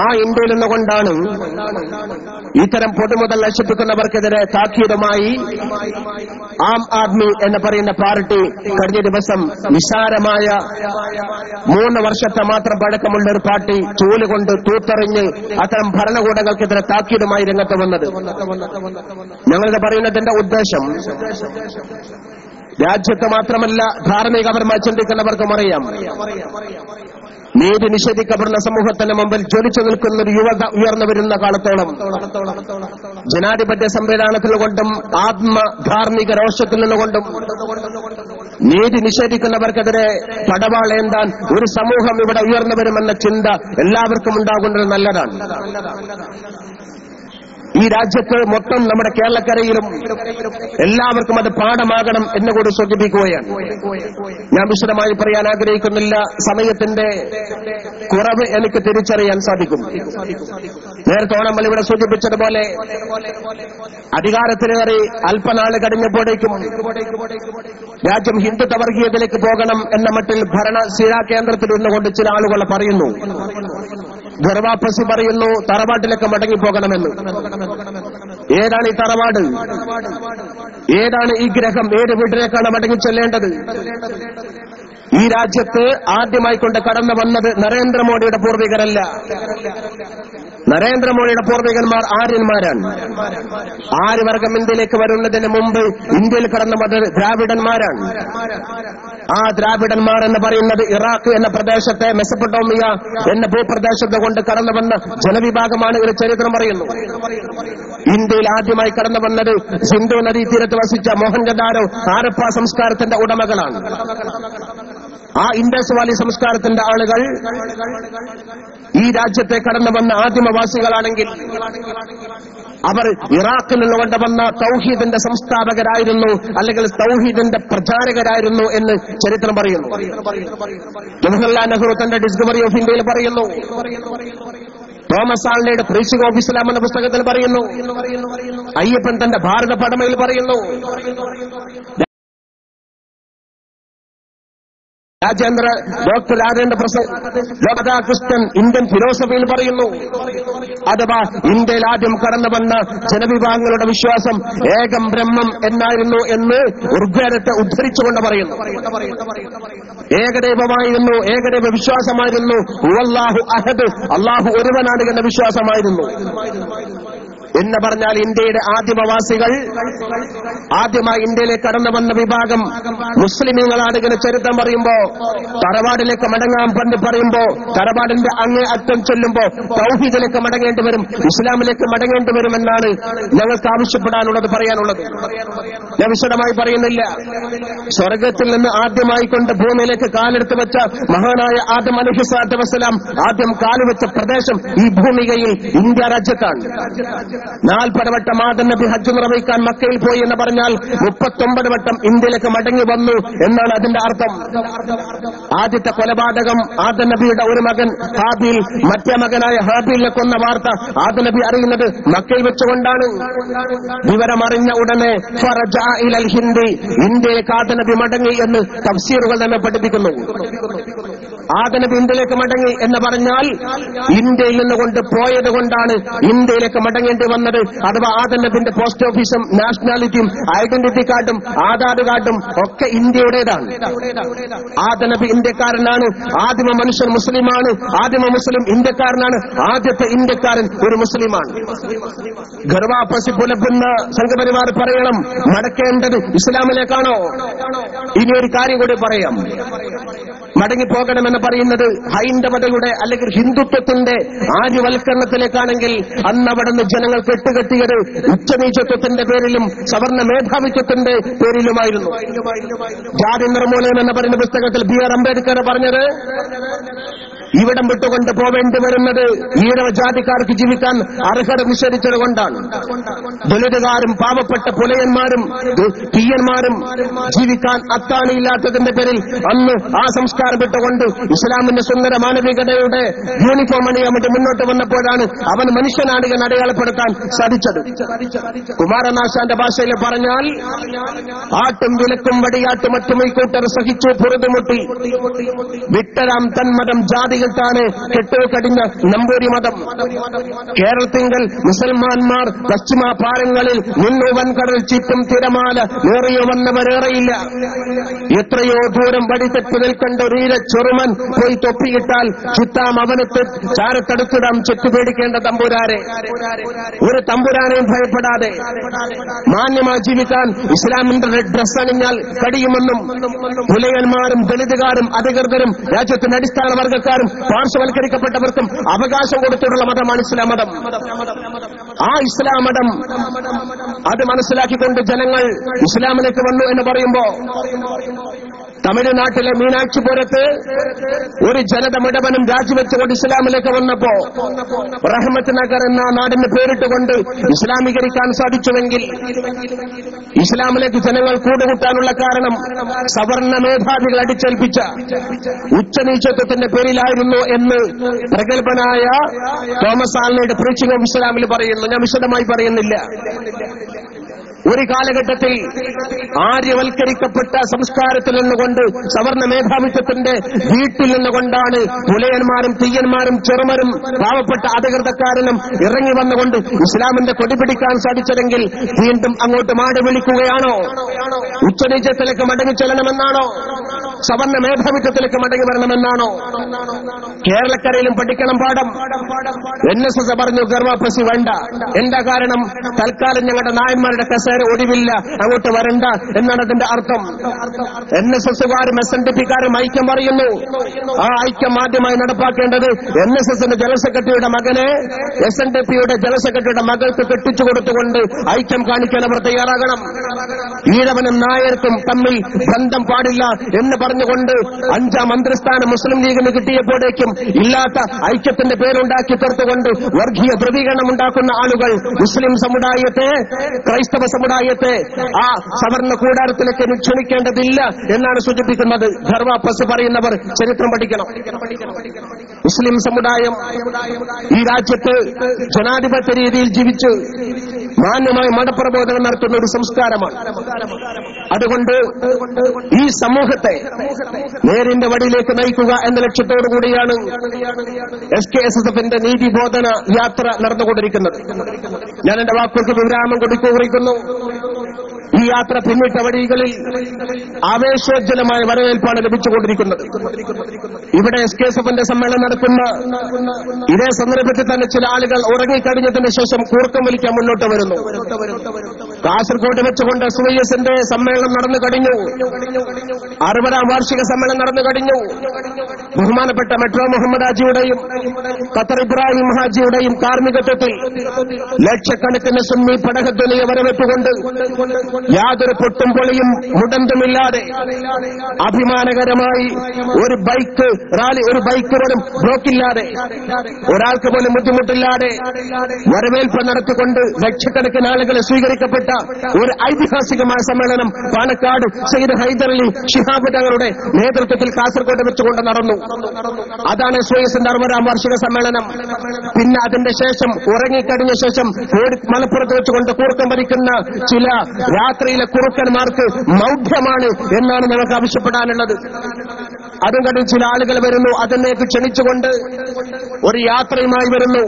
S5: ആ ഇന്ത്യയിൽ നിന്നുകൊണ്ടാണ് ഇത്തരം പൊതുമുതൽ നശിപ്പിക്കുന്നവർക്കെതിരെ താക്കീതുമായി ആം ആദ്മി എന്ന് പറയുന്ന പാർട്ടി കഴിഞ്ഞ ദിവസം നിസ്സാരമായ 3 വർഷത്തെ മാത്രം പഴക്കമുള്ള ഒരു പാർട്ടി ചൂലുകൊണ്ട് തൂത്തെറിഞ്ഞ് അത്തരം ഭരണകൂടങ്ങൾക്കെതിരെ താക്കീതുമായി രംഗത്ത് വന്നത്. ഞങ്ങളിത് പറയുന്നതിന്റെ ഉദ്ദേശം രാജ്യത്ത് മാത്രമല്ല ധാർമ്മികപരമായി ചിന്തിക്കുന്നവർക്കും അറിയാം, നീതി നിഷേധിക്കപ്പെടുന്ന സമൂഹത്തിന് മുമ്പിൽ ജ്വലിച്ചു നിൽക്കുന്ന ഒരു യുവത ഉയർന്നു വരുന്ന കാലത്തോളം ജനാധിപത്യ സംവിധാനത്തിൽ കൊണ്ടും ആത്മധാർമ്മിക രോഷത്തിൽ നിന്നുകൊണ്ടും നീതി നിഷേധിക്കുന്നവർക്കെതിരെ പടവാളേന്താൻ ഒരു സമൂഹം ഇവിടെ ഉയർന്നു വരുമെന്ന ചിന്ത എല്ലാവർക്കും ഉണ്ടാകുന്നത് നല്ലതാണ്. ഈ രാജ്യത്ത് മൊത്തം നമ്മുടെ കേരളക്കരയിലും എല്ലാവർക്കും അത് പാഠമാകണം എന്നുകൂടി സൂചിപ്പിക്കുകയാണ്. ഞാൻ വിശദമായി പറയാൻ ആഗ്രഹിക്കുന്നില്ല, സമയത്തിന്റെ കുറവ് എനിക്ക് തിരിച്ചറിയാൻ സാധിക്കും. നേരത്തെ നമ്മൾ ഇവിടെ സൂചിപ്പിച്ചതുപോലെ അധികാരത്തിലേറി അല്പനാള് കഴിഞ്ഞപ്പോഴേക്കും രാജ്യം ഹിന്ദുത്വ വർഗീയതയിലേക്ക് പോകണം എന്ന മട്ടിൽ ഭരണശിലാ കേന്ദ്രത്തിൽ നിന്നുകൊണ്ട് ചില ആളുകൾ പറയുന്നു, ഗർവാപ്പസി പറയുന്നു തറവാട്ടിലേക്ക് മടങ്ങിപ്പോകണമെന്ന്. ഏതാണ് ഈ തറവാട്? ഏതാണ് ഈ ഗ്രഹം? ഏത് വീട്ടിലേക്കാണ് മടങ്ങിച്ചെല്ലേണ്ടത്? ഈ രാജ്യത്ത് ആദ്യമായി കൊണ്ട് കടന്നു വന്നത് നരേന്ദ്രമോദിയുടെ പൂർവികരല്ല. നരേന്ദ്രമോദിയുടെ പൂർവികന്മാർ ആര്യന്മാരാണ്. ആര്യവർഗം ഇന്ത്യയിലേക്ക് വരുന്നതിന് മുമ്പ് ഇന്ത്യയിൽ കടന്നു വന്നത് ദ്രാവിഡന്മാരാണ്. ആ ദ്രാവിഡന്മാർ എന്ന് പറയുന്നത് ഇറാഖ് എന്ന പ്രദേശത്തെ മെസപ്പൊട്ടോമിയ എന്ന ഭൂപ്രദേശത്ത് കൊണ്ട് കടന്നു വന്ന ജനവിഭാഗമാണ് ഒരു ചരിത്രം പറയുന്നു. ഇന്ത്യയിൽ ആദ്യമായി കടന്നു വന്നത് സിന്ധു നദീ തീരത്ത് വസിച്ച മോഹൻജദാരോ ഹാരപ്പ സംസ്കാരത്തിന്റെ ഉടമകളാണ്. ആ ഇൻഡസ് വാലി സംസ്കാരത്തിന്റെ ആളുകൾ ഈ രാജ്യത്തെ കടന്നു വന്ന ആദിമവാസികളാണെങ്കിൽ അവർ ഇറാഖിൽ നിന്ന് കൊണ്ടുവന്ന തൗഹീദിന്റെ സംസ്ഥാപകരായിരുന്നു, അല്ലെങ്കിൽ തൗഹീദിന്റെ പ്രചാരകരായിരുന്നു എന്ന് ചരിത്രം പറയുന്നു. ജവഹർലാൽ നെഹ്റു തന്റെ ഡിസ്കവറി ഓഫ് ഇന്ത്യയിൽ പറയുന്നു. തോമസ് ആൾഡയുടെ പ്രീച്ചിംഗ് ഓഫ് ഇസ്ലാം എന്ന പുസ്തകത്തിൽ പറയുന്നു. അയ്യപ്പൻ തന്റെ ഭാരത പടമയിൽ പറയുന്നു. ഡോക്ടർ രാജേന്ദ്ര പ്രസാദ് രാധാകൃഷ്ണൻ ഇന്ത്യൻ ഫിലോസഫിയിൽ പറയുന്നു. അഥവാ ഇന്ത്യയിൽ ആദ്യം കടന്നു വന്ന ജനവിഭാഗങ്ങളുടെ വിശ്വാസം ഏകം ബ്രഹ്മം എന്നായിരുന്നു എന്ന് ഋഗ്വേദത്തെ ഉദ്ധരിച്ചുകൊണ്ട് പറയുന്നു. ഏകദൈവമായിരുന്നു, ഏകദൈവ വിശ്വാസമായിരുന്നു. അല്ലാഹു അഹദ്, അല്ലാഹു ഒരുവനാണ് എന്ന വിശ്വാസമായിരുന്നു. എന്ന് പറഞ്ഞാൽ ഇന്ത്യയുടെ ആദിമവാസികൾ, ആദ്യമായി ഇന്ത്യയിലേക്ക് കടന്നു വന്ന വിഭാഗം മുസ്ലിമീങ്ങളാണ് ഇങ്ങനെ ചരിത്രം പറയുമ്പോ, തറവാടിലേക്ക് മടങ്ങാൻ പണ്ട് പറയുമ്പോ തറവാടിന്റെ അങ്ങേ അറ്റം ചെല്ലുമ്പോ തൗഹീദിലേക്ക് മടങ്ങേണ്ടി വരും, ഇസ്ലാമിലേക്ക് മടങ്ങേണ്ടി വരുമെന്നാണ് ഞങ്ങൾക്ക് ആവശ്യപ്പെടാനുള്ളത്, പറയാനുള്ളത്. ഞാൻ വിശദമായി പറയുന്നില്ല. സ്വർഗത്തിൽ നിന്ന് ആദ്യമായി കൊണ്ട് ഭൂമിയിലേക്ക് കാലെടുത്ത് വെച്ച മഹാനായ ആദം അലൈഹിസ്സലാത്തു വസ്സലാം ആദ്യം കാലുവെച്ച പ്രദേശം ഈ ഭൂമികയിൽ ഇന്ത്യ രാജ്യത്താണ്. 40 വട്ടം ആദം നബി ഹജ്ജ് നിർവഹിക്കാൻ മക്കയിൽ പോയി എന്ന് പറഞ്ഞാൽ 39 വട്ടം ഇന്ത്യയിലേക്ക് മടങ്ങി വന്നു എന്നാണ് അതിന്റെ അർത്ഥം. ആദ്യത്തെ കൊലപാതകം ആദം നബിയുടെ ഒരു മകൻ ഹാബീൽ മറ്റേ മകനായ ഹാബീലിനെ കൊന്ന വാർത്ത ആദം നബി അറിയുന്നത് മക്കയിൽ വെച്ചുകൊണ്ടാണ്. വിവരമറിഞ്ഞ ഉടനെ ഫറജഅ ഇലൽ ഹിന്ദി, ഇന്ത്യയിലേക്ക് ആദം നബി മടങ്ങി എന്ന് തഫ്സീറുകൾ തന്നെ പഠിപ്പിക്കുന്നു. ആദം നബി ഇന്ത്യയിലേക്ക് മടങ്ങി എന്ന് പറഞ്ഞാൽ ഇന്ത്യയിൽ നിന്നുകൊണ്ട് പോയത് കൊണ്ടാണ് ഇന്ത്യയിലേക്ക് മടങ്ങേണ്ടി വന്നത്. അഥവാ ആദം നബിന്റെ പോസ്റ്റ് ഓഫീസും നാഷണാലിറ്റിയും ഐഡന്റിറ്റി കാർഡും ആധാർ കാർഡും ഒക്കെ ഇന്ത്യയുടേതാണ്. ആദം നബി ഇന്ത്യക്കാരനാണ്. ആദിമ മനുഷ്യൻ മുസ്ലിമാണ്. ആദിമ മുസ്ലിം ഇന്ത്യക്കാരനാണ്. ആദ്യത്തെ ഇന്ത്യക്കാരൻ ഒരു മുസ്ലിമാണ്. ഗർവാപ്പസി പുലപ്പുന്ന സംഘപരിവാർ പറയണം, മടക്കേണ്ടത് ഇസ്ലാമിലേക്കാണോ? ഇനിയൊരു കാര്യം കൂടി പറയാം. മടങ്ങിപ്പോകണമെന്ന് പറയുന്നത് ഹൈന്ദവതയുടെ അല്ലെങ്കിൽ ഹിന്ദുത്വത്തിന്റെ ആര്യവൽക്കരണത്തിലേക്കാണെങ്കിൽ അന്ന് അവിടുന്ന് ജനങ്ങൾ കെട്ടുകെട്ടിയത് ഉച്ചനീചത്വത്തിന്റെ പേരിലും സവർണ മേധാവിത്വത്തിന്റെ പേരിലുമായിരുന്നു. ജാതി നിർമൂലനം എന്ന് പറയുന്ന പുസ്തകത്തിൽ ബി ആർ അംബേദ്കർ പറഞ്ഞത്, ഇവിടം വിട്ടുകൊണ്ട് പോവേണ്ടി വരുന്നത് ഈഴവ ജാതിക്കാർക്ക് ജീവിക്കാൻ അർഹത നിഷേധിച്ചത് കൊണ്ടാണ്. ദളിതുകാരും പാവപ്പെട്ട പുലയന്മാരും തീയന്മാരും ജീവിക്കാൻ അത്താണിയില്ലാത്തതിന്റെ പേരിൽ അന്ന് ആ സംസ്കാരം വിട്ടുകൊണ്ട് ഇസ്ലാമിന്റെ സുന്ദര മാനവികതയുടെ യൂണിഫോം അണിയാൻ വേണ്ടി മുന്നോട്ട് വന്നപ്പോഴാണ് അവൻ മനുഷ്യനാണ് എന്ന് അടയാളപ്പെടുത്താൻ സാധിച്ചത്. കുമാരനാശാന്റെ ഭാഷയിൽ പറഞ്ഞാൽ, ആട്ടും വിലക്കും വടിയാട്ടും മറ്റും ഈ കൂട്ടർ സഹിച്ചു പൊറുതുമുട്ടി വിട്ടരാം തന്മതം ജാതി ആടിയിട്ടാണ് കെട്ടുകടിഞ്ഞ നമ്പൂരി മതം. കേരളത്തിങ്കൽ മുസൽമാന്മാർ പശ്ചിമ പാരങ്ങളിൽ നിന്നു വൻകടൽ ചീറ്റും തിരമാല ഏറിയോ വന്നവരേറെയില്ല. എത്രയോ ദൂരം വടിതെറ്റി നിൽക്കേണ്ട ഒരീര ചെറുമൻ പോയി തൊപ്പിയിട്ടാൽ ചുറ്റാം അവന് ചാരത്തടുത്തിടാം ചെറ്റുപേടിക്കേണ്ട തമ്പുരാരെ. ഒരു തമ്പുരാനെയും ഭയപ്പെടാതെ മാന്യമായി ജീവിക്കാൻ ഇസ്ലാമിന്റെ ഡ്രസ് അണിഞ്ഞാൽ കഴിയുമെന്നും പുലയന്മാരും ദളിതുകാരും അധികൃതരും രാജ്യത്തിന്റെ അടിസ്ഥാന വർഗക്കാരും പാർശ്വവൽക്കരിക്കപ്പെട്ടവർക്കും അവകാശം കൊടുത്തിട്ടുള്ള മതമാണ് ഇസ്ലാം മതം. ആ ഇസ്ലാം മതം അത് മനസ്സിലാക്കിക്കൊണ്ട് ജനങ്ങൾ ഇസ്ലാമിലേക്ക് വന്നു എന്ന് പറയുമ്പോ തമിഴ്നാട്ടിലെ മീനാക്ഷിപുരത്ത് ഒരു ജനത മുഴുവനും രാജിവെച്ചുകൊണ്ട് ഇസ്ലാമിലേക്ക് വന്നപ്പോ റഹ്മത്ത് നഗർ എന്ന നാടിന് പേരിട്ടുകൊണ്ട് ഇസ്ലാമീകരിക്കാൻ സാധിച്ചുവെങ്കിൽ ഇസ്ലാമിലേക്ക് ജനങ്ങൾ കൂടുകൂട്ടാനുള്ള കാരണം സവർണ മേധാവികൾ അടിച്ചേൽപ്പിച്ച ഉച്ചനീചത്വത്തിന്റെ പേരിലായിരുന്നു എന്ന് പ്രഗത്ഭനായ തോമസ് ആൽവയുടെ പ്രീച്ചിംഗ് ഓഫ് ഇസ്ലാമിൽ പറയുന്നു. ഞാൻ വിശദമായി പറയുന്നില്ല. ഒരു കാലഘട്ടത്തിൽ ആര്യവൽക്കരിക്കപ്പെട്ട സംസ്കാരത്തിൽ നിന്നുകൊണ്ട് സവർണ മേധാവിത്വത്തിന്റെ വീട്ടിൽ നിന്നുകൊണ്ടാണ് പുലയന്മാരും തീയന്മാരും ചെറുമരും പാവപ്പെട്ട അധികൃതക്കാരനും ഇറങ്ങി വന്നുകൊണ്ട് ഇസ്ലാമിന്റെ കൊടി പിടിക്കാൻ സാധിച്ചതെങ്കിൽ വീണ്ടും അങ്ങോട്ട് മാടി വിളിക്കുകയാണോ? ഉച്ചനീചത്തിലേക്ക് മടങ്ങി ചെല്ലണമെന്നാണോ? സവർണ മേധാവിത്വത്തിലേക്ക് മടങ്ങി വരണമെന്നാണോ? കേരളക്കരയിലും പഠിക്കണം പാഠം. NSS പറഞ്ഞു ഗർവാപ്രസി വേണ്ട. എന്താ കാരണം? തൽക്കാലം ഞങ്ങളുടെ നായന്മാരുടെ കസേര ഒടിവില്ല, അങ്ങോട്ട് വരണ്ട എന്നാണ് അതിന്റെ അർത്ഥം. NSSകാരും SNDPക്കാരും ഐക്യം പറയുന്നു. ആ ഐക്യം ആദ്യമായി നടപ്പാക്കേണ്ടത് NSSന്റെ ജനറൽ സെക്രട്ടറിയുടെ മകനെ SNDPയുടെ ജനറൽ സെക്രട്ടറിയുടെ മകൾക്ക് കെട്ടിച്ചു കൊടുത്തുകൊണ്ട് ഐക്യം കാണിക്കാൻ അവർ തയ്യാറാകണം. ഈഴവനും നായർക്കും തമ്മിൽ ബന്ധം പാടില്ല എന്ന് പറഞ്ഞുകൊണ്ട് 5ാം മന്ത്രിസ്ഥാനം മുസ്ലിം ലീഗിന് കിട്ടിയപ്പോഴേക്കും ഇല്ലാത്ത ഐക്യത്തിന്റെ പേരുണ്ടാക്കി തീർത്തുകൊണ്ട് വർഗീയ ധ്രുവീകരണം ഉണ്ടാക്കുന്ന ആളുകൾ മുസ്ലിം സമുദായത്തെ, ക്രൈസ്തവ സമുദായത്തെ ആ സവർണ കൂടാരത്തിലേക്ക് ക്ഷണിക്കേണ്ടതില്ല എന്നാണ് സൂചിപ്പിക്കുന്നത്. ധർവാപ്പസ് പറയുന്നവർ ചരിത്രം പഠിക്കണം. മുസ്ലിം സമുദായം ഈ രാജ്യത്ത് ജനാധിപത്യ രീതിയിൽ ജീവിച്ച് മാന്യമായി മതപ്രബോധനം നടത്തുന്ന ഒരു സംസ്കാരമാണ്. അതുകൊണ്ട് ഈ സമൂഹത്തെ നേരിന്റെ വഴിയിലേക്ക് നയിക്കുക എന്ന ലക്ഷ്യത്തോടുകൂടിയാണ് SKSSFന്റെ നീതിബോധന യാത്ര നടന്നുകൊണ്ടിരിക്കുന്നത്. ഞാൻ എന്റെ വാക്കുകൾക്ക് വിരാമം കുറിക്കുന്നു. ഈ യാത്ര പിന്നിട്ട വഴികളിൽ ആവേശോജ്വലമായ വരവേൽപ്പാണ് ലഭിച്ചുകൊണ്ടിരിക്കുന്നത്. ഇവിടെ SKSSFന്റെ സമ്മേളനം നടക്കുന്ന ഇതേ സന്ദർഭത്തിൽ തന്നെ ചില ആളുകൾ ഉറങ്ങിക്കഴിഞ്ഞതിന് ശേഷം കൂർക്കം വലിക്കാൻ മുന്നോട്ട് വരുന്നു. കാസർഗോഡ് വെച്ചുകൊണ്ട് SYSന്റെ സമ്മേളനം നടന്നു കഴിഞ്ഞു. 60ാം വാർഷിക സമ്മേളനം നടന്നു കഴിഞ്ഞു. ബഹുമാനപ്പെട്ട മെട്രോ മുഹമ്മദ് ഹാജിയുടെയും ഖത്തർ ഇബ്രാഹിം ഹാജിയുടെയും കാർമ്മികത്വത്തിൽ ലക്ഷക്കണക്കിന് സുന്നി പടഹധ്വനിയെ വരവേറ്റുകൊണ്ട് യാതൊരു പൊട്ടും പൊളിയും മുടന്തുമില്ലാതെ അഭിമാനകരമായി ഒരു ബൈക്ക് റാലി, ഒരു ബൈക്ക് പോലും ബ്ലോക്കില്ലാതെ, ഒരാൾക്ക് പോലും ബുദ്ധിമുട്ടില്ലാതെ വരവേൽപ്പ് നടത്തിക്കൊണ്ട് ലക്ഷക്കണക്കിന് ആളുകളെ സ്വീകരിക്കപ്പെട്ട ഒരു ഐതിഹാസികമായ സമ്മേളനം പാലക്കാട് സയ്യിദ് ഹൈദരലി ശിഹാബ് തങ്ങളുടെ നേതൃത്വത്തിൽ കാസർഗോഡ് വെച്ചുകൊണ്ട് നടന്നു. അതാണ് SYSന്റെ 60ാം വാർഷിക സമ്മേളനം. പിന്നെ അതിന്റെ ശേഷം ഉറങ്ങിക്കഴിഞ്ഞ ശേഷം മലപ്പുറത്ത് വെച്ചുകൊണ്ട് കൂർക്കം വലിക്കുന്ന ചില രാത്രിയിലെ കുറുക്കന്മാർക്ക് മൗഢ്യമാണ് എന്നാണ് നമുക്ക് ആവശ്യപ്പെടാനുള്ളത്. അതും കഴിഞ്ഞ് ചില ആളുകൾ വരുന്നു, അതിലേക്ക് ക്ഷണിച്ചുകൊണ്ട് ഒരു യാത്രയുമായി വരുന്നു.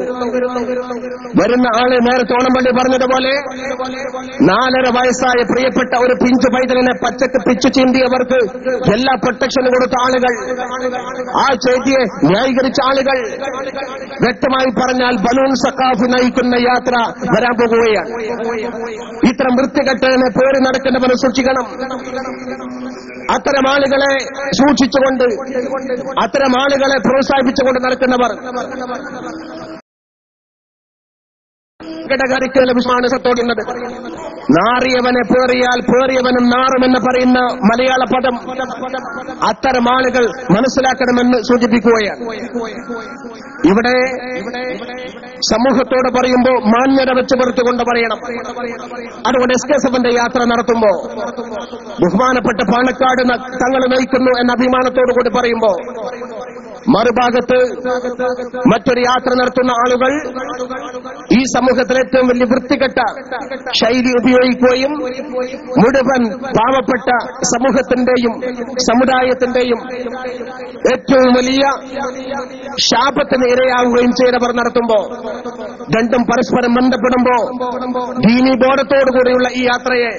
S5: വരുന്ന ആള് നേരത്തെ ഓണംപള്ളി പറഞ്ഞതുപോലെ 4.5 വയസ്സായ പ്രിയപ്പെട്ട ഒരു പിഞ്ചു പൈതലിനെ പച്ചക്ക് പിച്ചു ചീന്തിയവർക്ക് എല്ലാ പ്രൊട്ടക്ഷനും കൊടുത്ത ആളുകൾ, ആ ചെയ്തിയെ ന്യായീകരിച്ച ആളുകൾ, വ്യക്തമായി പറഞ്ഞാൽ ബലൂൺ സഖാഫ് നയിക്കുന്ന യാത്ര വരാൻ പോകുകയാണ്. ഇത്തരം വൃത്തികെട്ടതിനെ പേര് നടക്കുന്നവരെ സൂക്ഷിക്കണം. അത്തരം ആളുകളെ സൂക്ഷിച്ചുകൊണ്ട്, അത്തരം ആളുകളെ പ്രോത്സാഹിപ്പിച്ചുകൊണ്ട് നടക്കുന്നവർ വിശ്വാസത്തോടുന്നത്. നാറിയവനെ പേറിയാൽ പേറിയവനും നാറുമെന്ന് പറയുന്ന മലയാള പദം അത്തരം ആളുകൾ മനസ്സിലാക്കണമെന്ന് സൂചിപ്പിക്കുകയാണ്. ഇവിടെ സമൂഹത്തോട് പറയുമ്പോൾ മാന്യത വെച്ച് പുറത്തുകൊണ്ട് പറയണം. അതുകൊണ്ട് SKSSFന്റെ യാത്ര നടത്തുമ്പോ ബഹുമാനപ്പെട്ട പാണക്കാട് തങ്ങൾ നയിക്കുന്നു എന്ന അഭിമാനത്തോടു കൂടി പറയുമ്പോ മറുഭാഗത്ത് മറ്റൊരു യാത്ര നടത്തുന്ന ആളുകൾ ഈ സമൂഹത്തിലെ ഏറ്റവും വലിയ വൃത്തികെട്ട ശൈലി ഉപയോഗിക്കുകയും മുഴുവൻ പാവപ്പെട്ട സമൂഹത്തിന്റെയും സമുദായത്തിന്റെയും ഏറ്റവും വലിയ ശാപത്തിന് ഇരയാവുകയും ചെയ്തവർ നടത്തുമ്പോ, രണ്ടും പരസ്പരം ബന്ധപ്പെടുമ്പോ ദീനീ ബോധത്തോടുകൂടിയുള്ള ഈ യാത്രയെ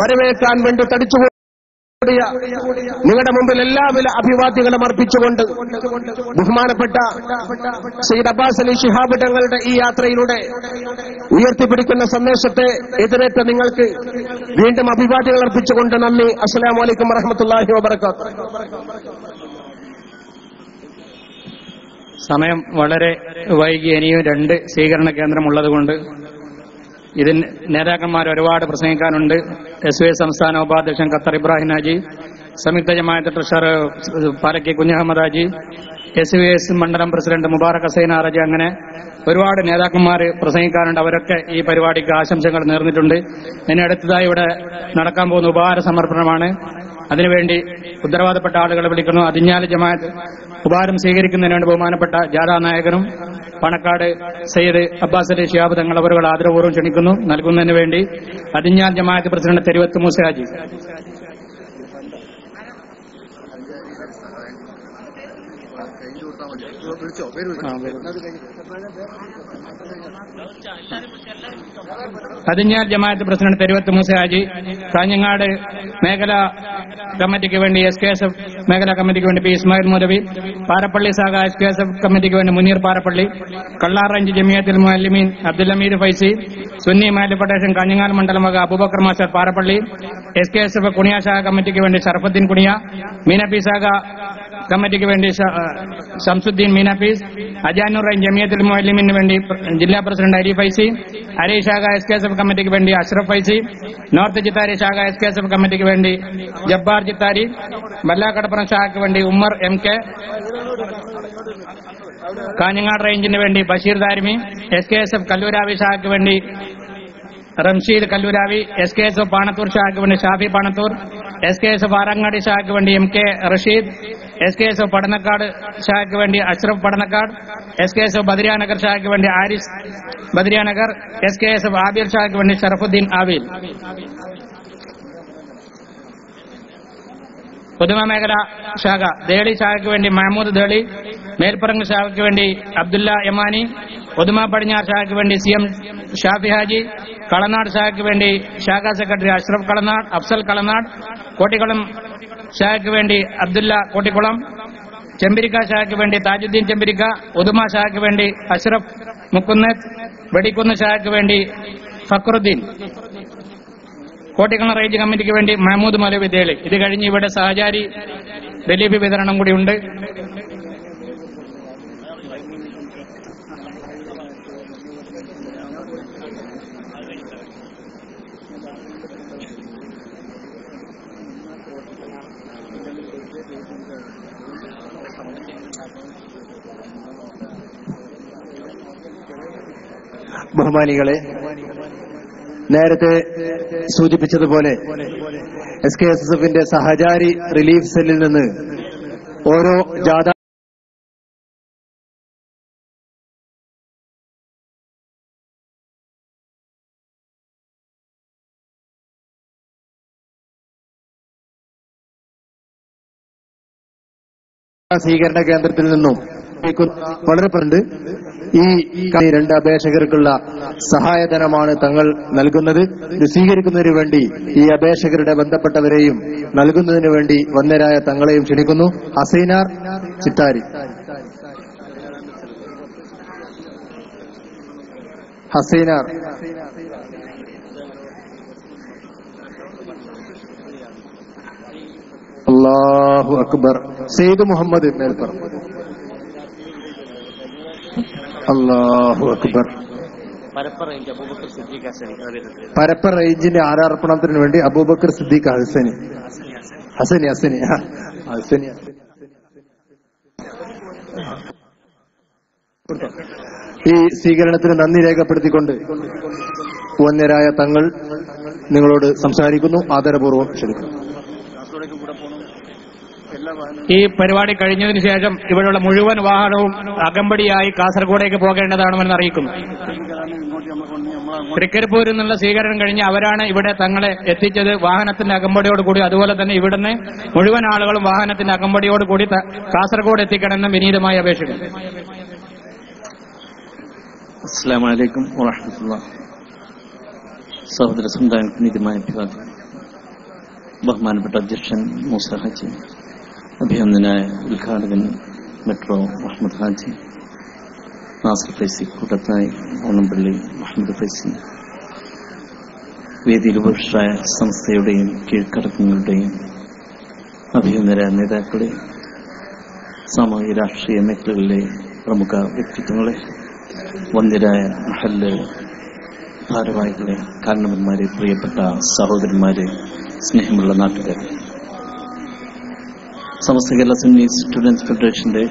S5: വരവേൽക്കാൻ വേണ്ടി തടിച്ചു നിങ്ങളുടെ മുമ്പിൽ എല്ലാവിധ അഭിവാദ്യങ്ങളും അർപ്പിച്ചുകൊണ്ട് ബഹുമാനപ്പെട്ട സയ്യിദ് അബ്ബാസ് അലി ശിഹാബ് തങ്ങളുടെ ഈ യാത്രയിലൂടെ ഉയർത്തിപ്പിടിക്കുന്ന സന്ദേശത്തെ എതിരേറ്റ നിങ്ങൾക്ക് വീണ്ടും അഭിവാദ്യങ്ങൾ അർപ്പിച്ചുകൊണ്ട് നന്ദി. അസ്സലാമു അലൈക്കും വറഹ്മത്തുള്ളാഹി വബറകാതുഹു.
S1: സമയം വളരെ വൈകി. ഇനിയും 2 സ്വീകരണ കേന്ദ്രമുള്ളതുകൊണ്ട് ഇതിൽ നേതാക്കന്മാർ ഒരുപാട് പ്രസംഗിക്കാനുണ്ട്. SYS സംസ്ഥാന ഉപാധ്യക്ഷൻ ഖത്തർ ഇബ്രാഹിം ഹാജി, സംയുക്ത ജമാഅത്ത് ട്രഷറർ പാലക്കി കുഞ്ഞഹമ്മദ് ഹാജി, SYS മണ്ഡലം പ്രസിഡന്റ് മുബാറക് ഹസൈൻ ഹാജി, അങ്ങനെ ഒരുപാട് നേതാക്കന്മാർ പ്രസംഗിക്കാനുണ്ട്. അവരൊക്കെ ഈ പരിപാടിക്ക് ആശംസകൾ നേർന്നിട്ടുണ്ട്. ഇനി അടുത്തതായി ഇവിടെ നടക്കാൻ പോകുന്ന ഉപഹാര സമർപ്പണമാണ്. അതിനുവേണ്ടി ഉത്തരവാദപ്പെട്ട ആളുകളെ വിളിക്കുന്നു. അതിഞ്ഞാല് ജമാഅത്ത് ഉപഹാരം സ്വീകരിക്കുന്നതിന് വേണ്ടി ബഹുമാനപ്പെട്ട ജാഥാ നായകനും പണക്കാട് സയ്യിദ് അബ്ബാസ് അലി ശിഹാബ് തങ്ങൾ അവരുകൾ ആദരപൂർവ്വം ക്ഷണിക്കുന്നു. നൽകുന്നതിന് വേണ്ടി അതിഞ്ഞാൽ ജമാഅത്ത് പ്രസിഡന്റ് തെരുവത്ത് മൂസ ഹാജി. അതിഞ്ഞാൽ ജമാഅത്ത് പ്രസിഡന്റ് തെരുവത്ത് മൂസ ഹാജി, കാഞ്ഞങ്ങാട് മേഖലാ കമ്മിറ്റിക്ക് വേണ്ടി SKSF മേഖലാ കമ്മിറ്റിക്ക് വേണ്ടി P ഇസ്മായിൽ മൗലവി, പാരപ്പള്ളി ശാഖ SKSF കമ്മിറ്റിക്ക് വേണ്ടി മുനീർ പാരപ്പള്ളി, കള്ളാർ റേഞ്ച് ജമിയത്തുൽ മുഅല്ലിമീൻ അബ്ദുൽ ഹമീദ് ഫൈസി, സുന്നി മഹല്ല് ഫെഡറേഷൻ കാഞ്ഞങ്ങാട് മണ്ഡലം വക അബൂബക്കർ മാസ്റ്റർ പാരപ്പള്ളി, SKSF കുണിയ ശാഖ കമ്മിറ്റിക്ക് വേണ്ടി ഷറഫുദ്ദീൻ കുണിയ, മീനപ്പി ശാഖ കമ്മിറ്റിക്ക് വേണ്ടി ഷംസുദ്ദീൻ മീനപ്പീസ്, അജാനൂർ റേഞ്ച് ജമിയത്തുൽ മുഅല്ലിമീന് വേണ്ടി ജില്ലാ പ്രസിഡന്റ് അരി ഫൈസി, അരി ശാഖ SKSF കമ്മിറ്റിക്ക് വേണ്ടി അഷ്റഫ് ഫൈസി, നോർത്ത് ചിത്താരി ശാഖ SKSF കമ്മിറ്റിക്ക് വേണ്ടി ജബ്ബാർ ചിത്താരി, വല്ലാക്കടപ്പുറം ശാഖയ്ക്ക് വേണ്ടി ഉമ്മർ MK, കാഞ്ഞങ്ങാട് റേഞ്ചിന് വേണ്ടി ബഷീർ ദാരിമി, SKSF കല്ലൂരാവി ശാഖയ്ക്ക് വേണ്ടി റംഷീദ് കല്ലൂരാവി, SKSF പാണത്തൂർ ശാഖയ്ക്ക് വേണ്ടി ഷാഫി പാണത്തൂർ, SKSF ആറങ്ങാടി ശാഖയ്ക്ക് വേണ്ടി MK റഷീദ്, SKSF പടന്നക്കാട് ശാഖയ്ക്ക് വേണ്ടി അഷ്റഫ് പടന്നക്കാട്, SKSF ബദരിയാനഗർ ശാഖയ്ക്ക് വേണ്ടി ആരിസ് ബദരിയാനഗർ, SKSF ആബിർ ശാഖയ്ക്ക് വേണ്ടി ഷറഫുദ്ദീൻ ആബിൽ. പുതുമ മേഖല ശാഖ ദേളി ശാഖയ്ക്ക് വേണ്ടി മഹമ്മൂദ് ദേളി, മേൽപ്പറങ്ങ് ശാഖയ്ക്ക് വേണ്ടി അബ്ദുല്ല യമാനി, പുതുമ പടിഞ്ഞാറ് ശാഖയ്ക്ക് വേണ്ടി CM ഷാഫി ഹാജി, കളനാട് ശാഖയ്ക്ക് വേണ്ടി ശാഖാ സെക്രട്ടറി അഷ്റഫ് കളനാട്, അഫ്സൽ കളനാട്, കോട്ടിക്കുളം ശാഖയ്ക്ക് വേണ്ടി അബ്ദുല്ല കോട്ടിക്കുളം, ചെമ്പിരിക്ക ശാഖയ്ക്ക് വേണ്ടി താജുദ്ദീൻ ചെമ്പിരിക്ക, ഉദുമ ശാഖയ്ക്ക് വേണ്ടി അഷ്റഫ് മുക്കുന്നത്ത്, വെടിക്കുന്ന് ശാഖയ്ക്ക് വേണ്ടി ഫക്രുദ്ദീൻ, കോട്ടിക്കുളം റേഞ്ച് കമ്മിറ്റിക്ക് വേണ്ടി മഹമ്മൂദ് മൗലവി ദേളി. ഇത് കഴിഞ്ഞ് ഇവിടെ സഹചാരി റിലീഫ് വിതരണം കൂടിയുണ്ട്.
S6: ബഹുമാനികളെ, നേരത്തെ സൂചിപ്പിച്ചതുപോലെ SKSFന്റെ സഹചാരി റിലീഫ് സെല്ലിൽ നിന്ന് ഓരോ ജാഥ സ്വീകരണ കേന്ദ്രത്തിൽ നിന്നും വളരെ പണ്ട് ഈ 2 അപേക്ഷകർക്കുള്ള സഹായധനമാണ് തങ്ങൾ നൽകുന്നത്. ഇത് സ്വീകരിക്കുന്നതിനു വേണ്ടി ഈ അപേക്ഷകരുടെ ബന്ധപ്പെട്ടവരെയും നൽകുന്നതിനു വേണ്ടി വന്നരായ തങ്ങളെയും ക്ഷണിക്കുന്നു. ഹസൈനാർ ചിത്താരി. ഹസൈനാർ അല്ലാഹു അക്ബർ. സെയ്ദ് മുഹമ്മദ് മേൽപ്പർ. അല്ലാഹു അക്ബർ. പരപ്പ റേഞ്ചിന്റെ ആരാർപ്പണത്തിന് വേണ്ടി അബൂബക്കർ സിദ്ദീഖ് ഹസനി. ഈ സ്വീകരണത്തിന് നന്ദി രേഖപ്പെടുത്തിക്കൊണ്ട് വന്യരായ തങ്ങൾ നിങ്ങളോട് സംസാരിക്കുന്നു. ആദരപൂർവ്വം ക്ഷണിക്കുന്നു.
S1: ഈ പരിപാടി കഴിഞ്ഞതിന് ശേഷം ഇവിടെയുള്ള മുഴുവൻ വാഹനവും അകമ്പടിയായി കാസർഗോഡേക്ക് പോകേണ്ടതാണെന്ന് അറിയിക്കുന്നു. തൃക്കരിപ്പൂരിൽ നിന്നുള്ള സ്വീകരണം കഴിഞ്ഞ് അവരാണ് ഇവിടെ തങ്ങളെ എത്തിച്ചത് വാഹനത്തിന്റെ അകമ്പടിയോടുകൂടി. അതുപോലെ തന്നെ ഇവിടുന്ന് മുഴുവൻ ആളുകളും വാഹനത്തിന്റെ അകമ്പടിയോടുകൂടി കാസർഗോഡ് എത്തിക്കണമെന്ന് വിനീതമായി അപേക്ഷിക്കുന്നു.
S7: അസ്സലാമു അലൈക്കും വറഹ്മത്തുള്ളാഹി. സഹോദര സമുദായങ്ങൾക്ക് നീതിമായ അഭിവാദ്യം. ബഹുമാനപ്പെട്ട അധ്യക്ഷൻ മൂസ ഹാജി, അഭിനന്ദനായ ഉദ്ഘാടകൻ മെട്രോ മുഹമ്മദ് ഹാജി, നാസർ ഫൈസി കൂട്ടത്തായി, ഓണംപള്ളി മുഹമ്മദ് ഫൈസി, വേദിയിൽ ഉപവിഷ്ടരായ സംസ്ഥയുടെയും കീഴ്ഘടകങ്ങളുടെയും അഭിനന്ദനായ നേതാക്കളെ, സാമൂഹിക രാഷ്ട്രീയ മേഖലകളിലെ പ്രമുഖ വ്യക്തിത്വങ്ങളെ, വന്ദ്യരായ മഹല്ല് ഭാരവാഹികളെ, കാരണവന്മാരെ, പ്രിയപ്പെട്ട സഹോദരന്മാരെ, സ്നേഹമുള്ള നാട്ടുകാരെ, സമസ്ത കേരള സുന്നി സ്റ്റുഡൻസ് ഫെഡറേഷന്റെ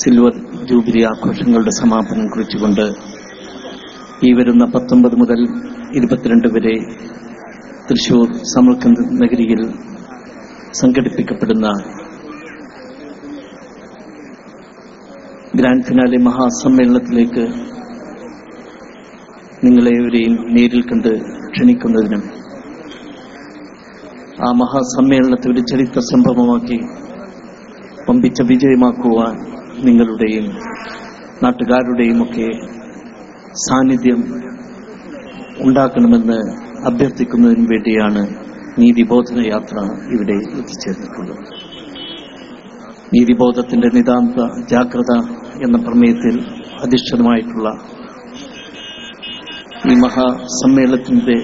S7: സിൽവർ ജൂബിലി ആഘോഷങ്ങളുടെ സമാപനം കുറിച്ചുകൊണ്ട് ഈ വരുന്ന 19 മുതൽ 22 വരെ തൃശൂർ സമർക്കന്ത് നഗരിയിൽ സംഘടിപ്പിക്കപ്പെടുന്ന ഗ്രാൻഡ് ഫിനാലെ മഹാസമ്മേളനത്തിലേക്ക് നിങ്ങളെവരെയും നേരിൽ കണ്ട് ക്ഷണിക്കുന്നതിനും ആ മഹാസമ്മേളനത്തെ ഒരു ചരിത്ര സംഭവമാക്കി വമ്പിച്ച വിജയമാക്കുവാൻ നിങ്ങളുടെയും നാട്ടുകാരുടെയും ഒക്കെ സാന്നിധ്യം ഉണ്ടാക്കണമെന്ന് അഭ്യർത്ഥിക്കുന്നതിന് വേണ്ടിയാണ് നീതിബോധന യാത്ര ഇവിടെ എത്തിച്ചേർന്നിട്ടുള്ളത്. നീതിബോധത്തിന്റെ നിതാന്ത ജാഗ്രത എന്ന പ്രമേയത്തിൽ അധിഷ്ഠിതമായിട്ടുള്ള ഈ മഹാസമ്മേളനത്തിന്റെ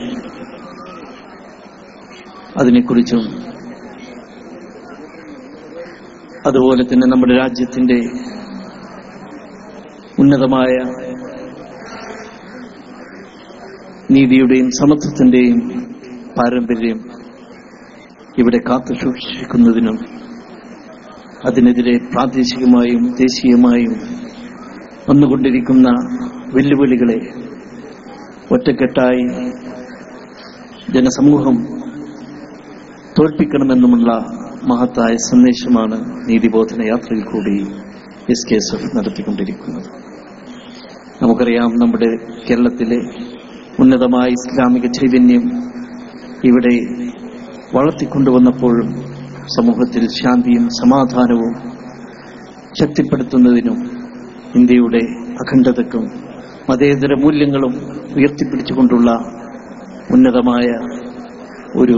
S7: അതിനെക്കുറിച്ചും അതുപോലെ തന്നെ നമ്മുടെ രാജ്യത്തിന്റെ ഉന്നതമായ നീതിയുടെയും സമത്വത്തിന്റെയും പാരമ്പര്യം ഇവിടെ കാത്തുസൂക്ഷിക്കുന്നതിനും അതിനെതിരെ പ്രാദേശികമായും ദേശീയമായും വന്നുകൊണ്ടിരിക്കുന്ന വെല്ലുവിളികളെ ഒറ്റക്കെട്ടായി ജനസമൂഹം തോൽപ്പിക്കണമെന്നുമുള്ള മഹത്തായ സന്ദേശമാണ് നീതിബോധന യാത്രയിൽ കൂടി SKSF നടത്തിക്കൊണ്ടിരിക്കുന്നത്. നമുക്കറിയാം, നമ്മുടെ കേരളത്തിലെ ഉന്നതമായ ഇസ്ലാമിക ചൈതന്യം ഇവിടെ വളർത്തിക്കൊണ്ടുവന്നപ്പോഴും സമൂഹത്തിൽ ശാന്തിയും സമാധാനവും ശക്തിപ്പെടുത്തുന്നതിനും ഇന്ത്യയുടെ അഖണ്ഡതയ്ക്കും മതേതര മൂല്യങ്ങളും ഉയർത്തിപ്പിടിച്ചുകൊണ്ടുള്ള ഉന്നതമായ ഒരു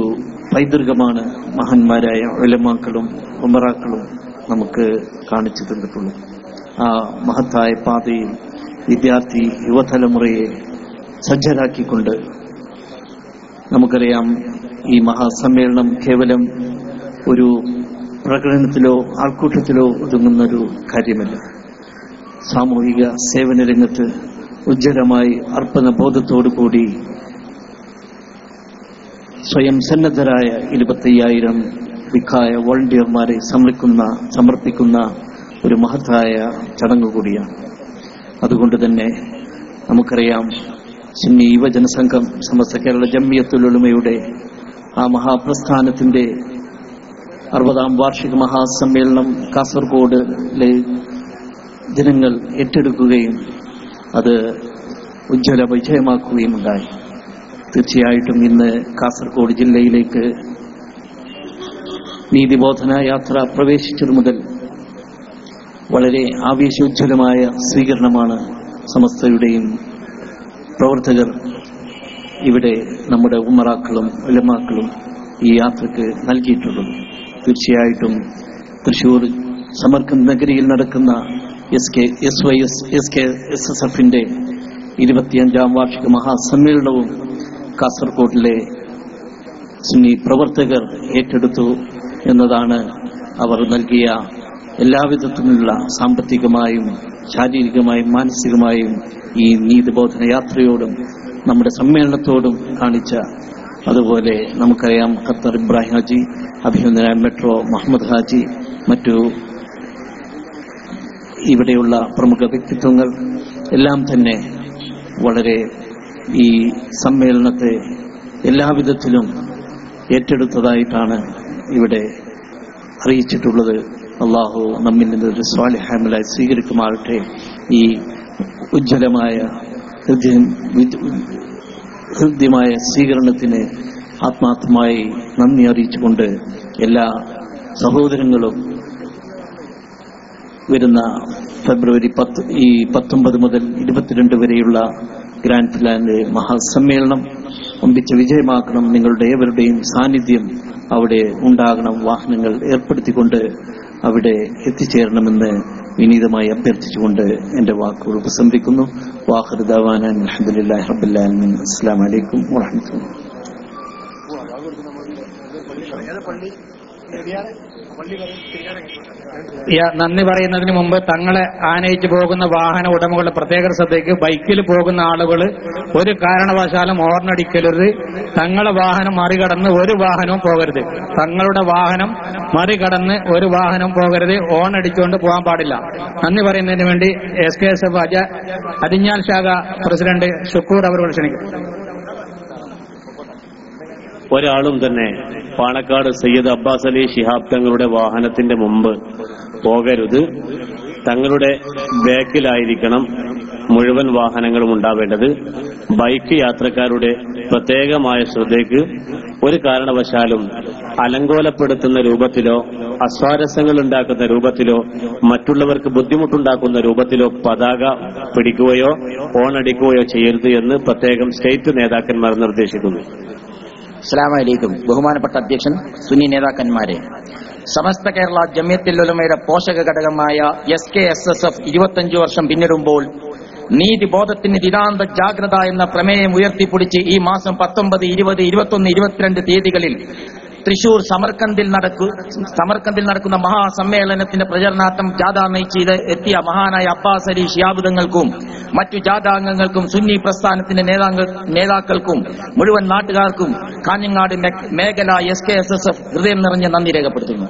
S7: പൈതൃകമാണ് മഹാന്മാരായ ഉലമാക്കളും ഉമറാക്കളും നമുക്ക് കാണിച്ചു തന്നിട്ടുള്ളത്. ആ മഹത്തായ പാതയിൽ വിദ്യാർത്ഥി യുവതലമുറയെ സജ്ജരാക്കിക്കൊണ്ട് നമുക്കറിയാം, ഈ മഹാസമ്മേളനം കേവലം ഒരു പ്രകടനത്തിലോ ആൾക്കൂട്ടത്തിലോ ഒതുങ്ങുന്നൊരു കാര്യമല്ല. സാമൂഹിക സേവന രംഗത്ത് ഉജ്ജ്വലമായി അർപ്പണബോധത്തോടുകൂടി സ്വയം സന്നദ്ധരായ 25,000 വിഖായ വോളണ്ടിയർമാരെ സമർപ്പിക്കുന്ന ഒരു മഹത്തായ ചടങ്ങ് കൂടിയാണ്. അതുകൊണ്ട് തന്നെ നമുക്കറിയാം, സുന്നി യുവജന സംഘം സമസ്ത കേരള ജംഇയ്യത്തുൽ ഉലമയുടെ ആ മഹാപ്രസ്ഥാനത്തിന്റെ 60ാം വാർഷിക മഹാസമ്മേളനം കാസർഗോഡിലെ ജനങ്ങൾ ഏറ്റെടുക്കുകയും അത് ഉജ്ജ്വല വിജയമാക്കുകയും ഉണ്ടായി. തീർച്ചയായിട്ടും ഇന്ന് കാസർഗോഡ് ജില്ലയിലേക്ക് നീതിബോധന യാത്ര പ്രവേശിച്ചതു മുതൽ വളരെ ആവേശോജ്വലമായ സ്വീകരണമാണ് സമസ്തയുടെയും പ്രവർത്തകർ ഇവിടെ നമ്മുടെ ഉമറാക്കളും ഉലമാക്കളും ഈ യാത്രക്ക് നൽകിയിട്ടുള്ളത്. തീർച്ചയായിട്ടും തൃശൂർ സമർക്കന്ത് നഗരിയിൽ നടക്കുന്ന SKSFന്റെ 25ാം വാർഷിക മഹാസമ്മേളനവും കാസർഗോഡിലെ സുന്നി പ്രവർത്തകർ ഏറ്റെടുത്തു എന്നതാണ് അവർ നൽകിയ എല്ലാവിധത്തിലുള്ള സാമ്പത്തികമായും ശാരീരികമായും മാനസികമായും ഈ നീതിബോധന യാത്രയോടും നമ്മുടെ സമ്മേളനത്തോടും കാണിച്ച. അതുപോലെ നമുക്കറിയാം, ഖത്തർ ഇബ്രാഹിം ഹാജി, അഭിനന്ദനായ മെട്രോ മുഹമ്മദ് ഹാജി, മറ്റു ഇവിടെയുള്ള പ്രമുഖ വ്യക്തിത്വങ്ങൾ എല്ലാം തന്നെ വളരെ ഈ സമ്മേളനത്തെ എല്ലാവിധത്തിലും ഏറ്റെടുത്തതായിട്ടാണ് ഇവിടെ അറിയിച്ചിട്ടുള്ളത്. അള്ളാഹു നമ്മിൽ നിന്നൊരു സ്വാലിഹാമലായി സ്വീകരിക്കുമാകട്ടെ. ഈ ഉജ്ജ്വലമായ ഹൃദ്യമായ സ്വീകരണത്തിന് ആത്മാർത്ഥമായി നന്ദി അറിയിച്ചുകൊണ്ട് എല്ലാ സഹോദരങ്ങളും വരുന്ന ഫെബ്രുവരി 19 മുതൽ 22 വരെയുള്ള ഗ്രാൻഡ് ഫിനാലെ മഹാസമ്മേളനം ഒമ്പിച്ച വിജയമാക്കണം. നിങ്ങളുടെ ഏവരുടെയും സാന്നിധ്യം അവിടെ ഉണ്ടാകണം. വാഹനങ്ങൾ ഏർപ്പെടുത്തിക്കൊണ്ട് അവിടെ എത്തിച്ചേരണമെന്ന് വിനീതമായി അഭ്യർത്ഥിച്ചുകൊണ്ട് എന്റെ വാക്കുകൾ ഉപസംഹരിക്കുന്നു. വാഖിറു ദഅവാനാ അൽഹംദുലില്ലാഹി റബ്ബിൽ ആലമീൻ. അസ്സലാമു അലൈക്കും വറഹ്മത്തുള്ളാഹി.
S1: നന്ദി പറയുന്നതിന് മുമ്പ് തങ്ങളെ ആനയിച്ചു പോകുന്ന വാഹന ഉടമകളുടെ പ്രത്യേക ശ്രദ്ധയ്ക്ക് ബൈക്കിൽ പോകുന്ന ആളുകൾ ഒരു കാരണവശാലും ഹോർണടിക്കരുത്. തങ്ങളെ വാഹനം മറികടന്ന് ഒരു വാഹനവും പോകരുത്. തങ്ങളുടെ വാഹനം മറികടന്ന് ഒരു വാഹനം പോകരുത്. ഹോൺ അടിച്ചുകൊണ്ട് പോകാൻ പാടില്ല. നന്ദി പറയുന്നതിന് വേണ്ടി SKSF അരിഞ്ഞാൽ ശാഖ പ്രസിഡന്റ് ഷുക്കൂർ അവർ ക്ഷണിക്കും.
S8: ഒരാളും തന്നെ പാണക്കാട് സയ്യിദ് അബ്ബാസ് അലി ശിഹാബ് തങ്ങളുടെ വാഹനത്തിന്റെ മുമ്പ് പോകരുത്. തങ്ങളുടെ ബാക്കിലായിരിക്കണം മുഴുവൻ വാഹനങ്ങളും ഉണ്ടാവേണ്ടത്. ബൈക്ക് യാത്രക്കാരുടെ പ്രത്യേകമായ ശ്രദ്ധയ്ക്ക് ഒരു കാരണവശാലും അലങ്കോലപ്പെടുത്തുന്ന രൂപത്തിലോ അസ്വാരസ്യങ്ങൾ ഉണ്ടാക്കുന്ന രൂപത്തിലോ മറ്റുള്ളവർക്ക് ബുദ്ധിമുട്ടുണ്ടാക്കുന്ന രൂപത്തിലോ പതാക പിടിക്കുകയോ ഓണടിക്കുകയോ ചെയ്യരുത് എന്ന് പ്രത്യേകം സ്റ്റേറ്റ് നേതാക്കന്മാർ നിർദ്ദേശിക്കുന്നു.
S9: അസ്സലാമു അലൈക്കും. ബഹുമാനപ്പെട്ട അധ്യക്ഷൻ, സുന്നി നേതാക്കന്മാരെ, സമസ്ത കേരള ജമിയത്തുൽ ഉലമയുടെ പോഷക ഘടകമായ SKSSF 25 വർഷം പിന്നിടുമ്പോൾ നീതിബോധത്തിന് നിതാന്ത ജാഗ്രത എന്ന പ്രമേയം ഉയർത്തിപ്പിടിച്ച് ഈ മാസം 19, 20, 21, 22 തീയതികളിൽ തൃശൂർ സമർക്കന്ദിൽ നടക്കുന്ന മഹാസമ്മേളനത്തിന്റെ പ്രചരണാർത്ഥം ജാഥ നയിച്ച് എത്തിയ മഹാനായ അബ്ബാസ് അലി ശിഹാബ് തങ്ങൾക്കും മറ്റു ജാഥാംഗങ്ങൾക്കും സുന്നി പ്രസ്ഥാനത്തിന്റെ നേതാക്കൾക്കും മുഴുവൻ നാട്ടുകാർക്കും കാഞ്ഞങ്ങാട് മേഖല SKSSF ഹൃദയം നിറഞ്ഞ നന്ദി രേഖപ്പെടുത്തുന്നു.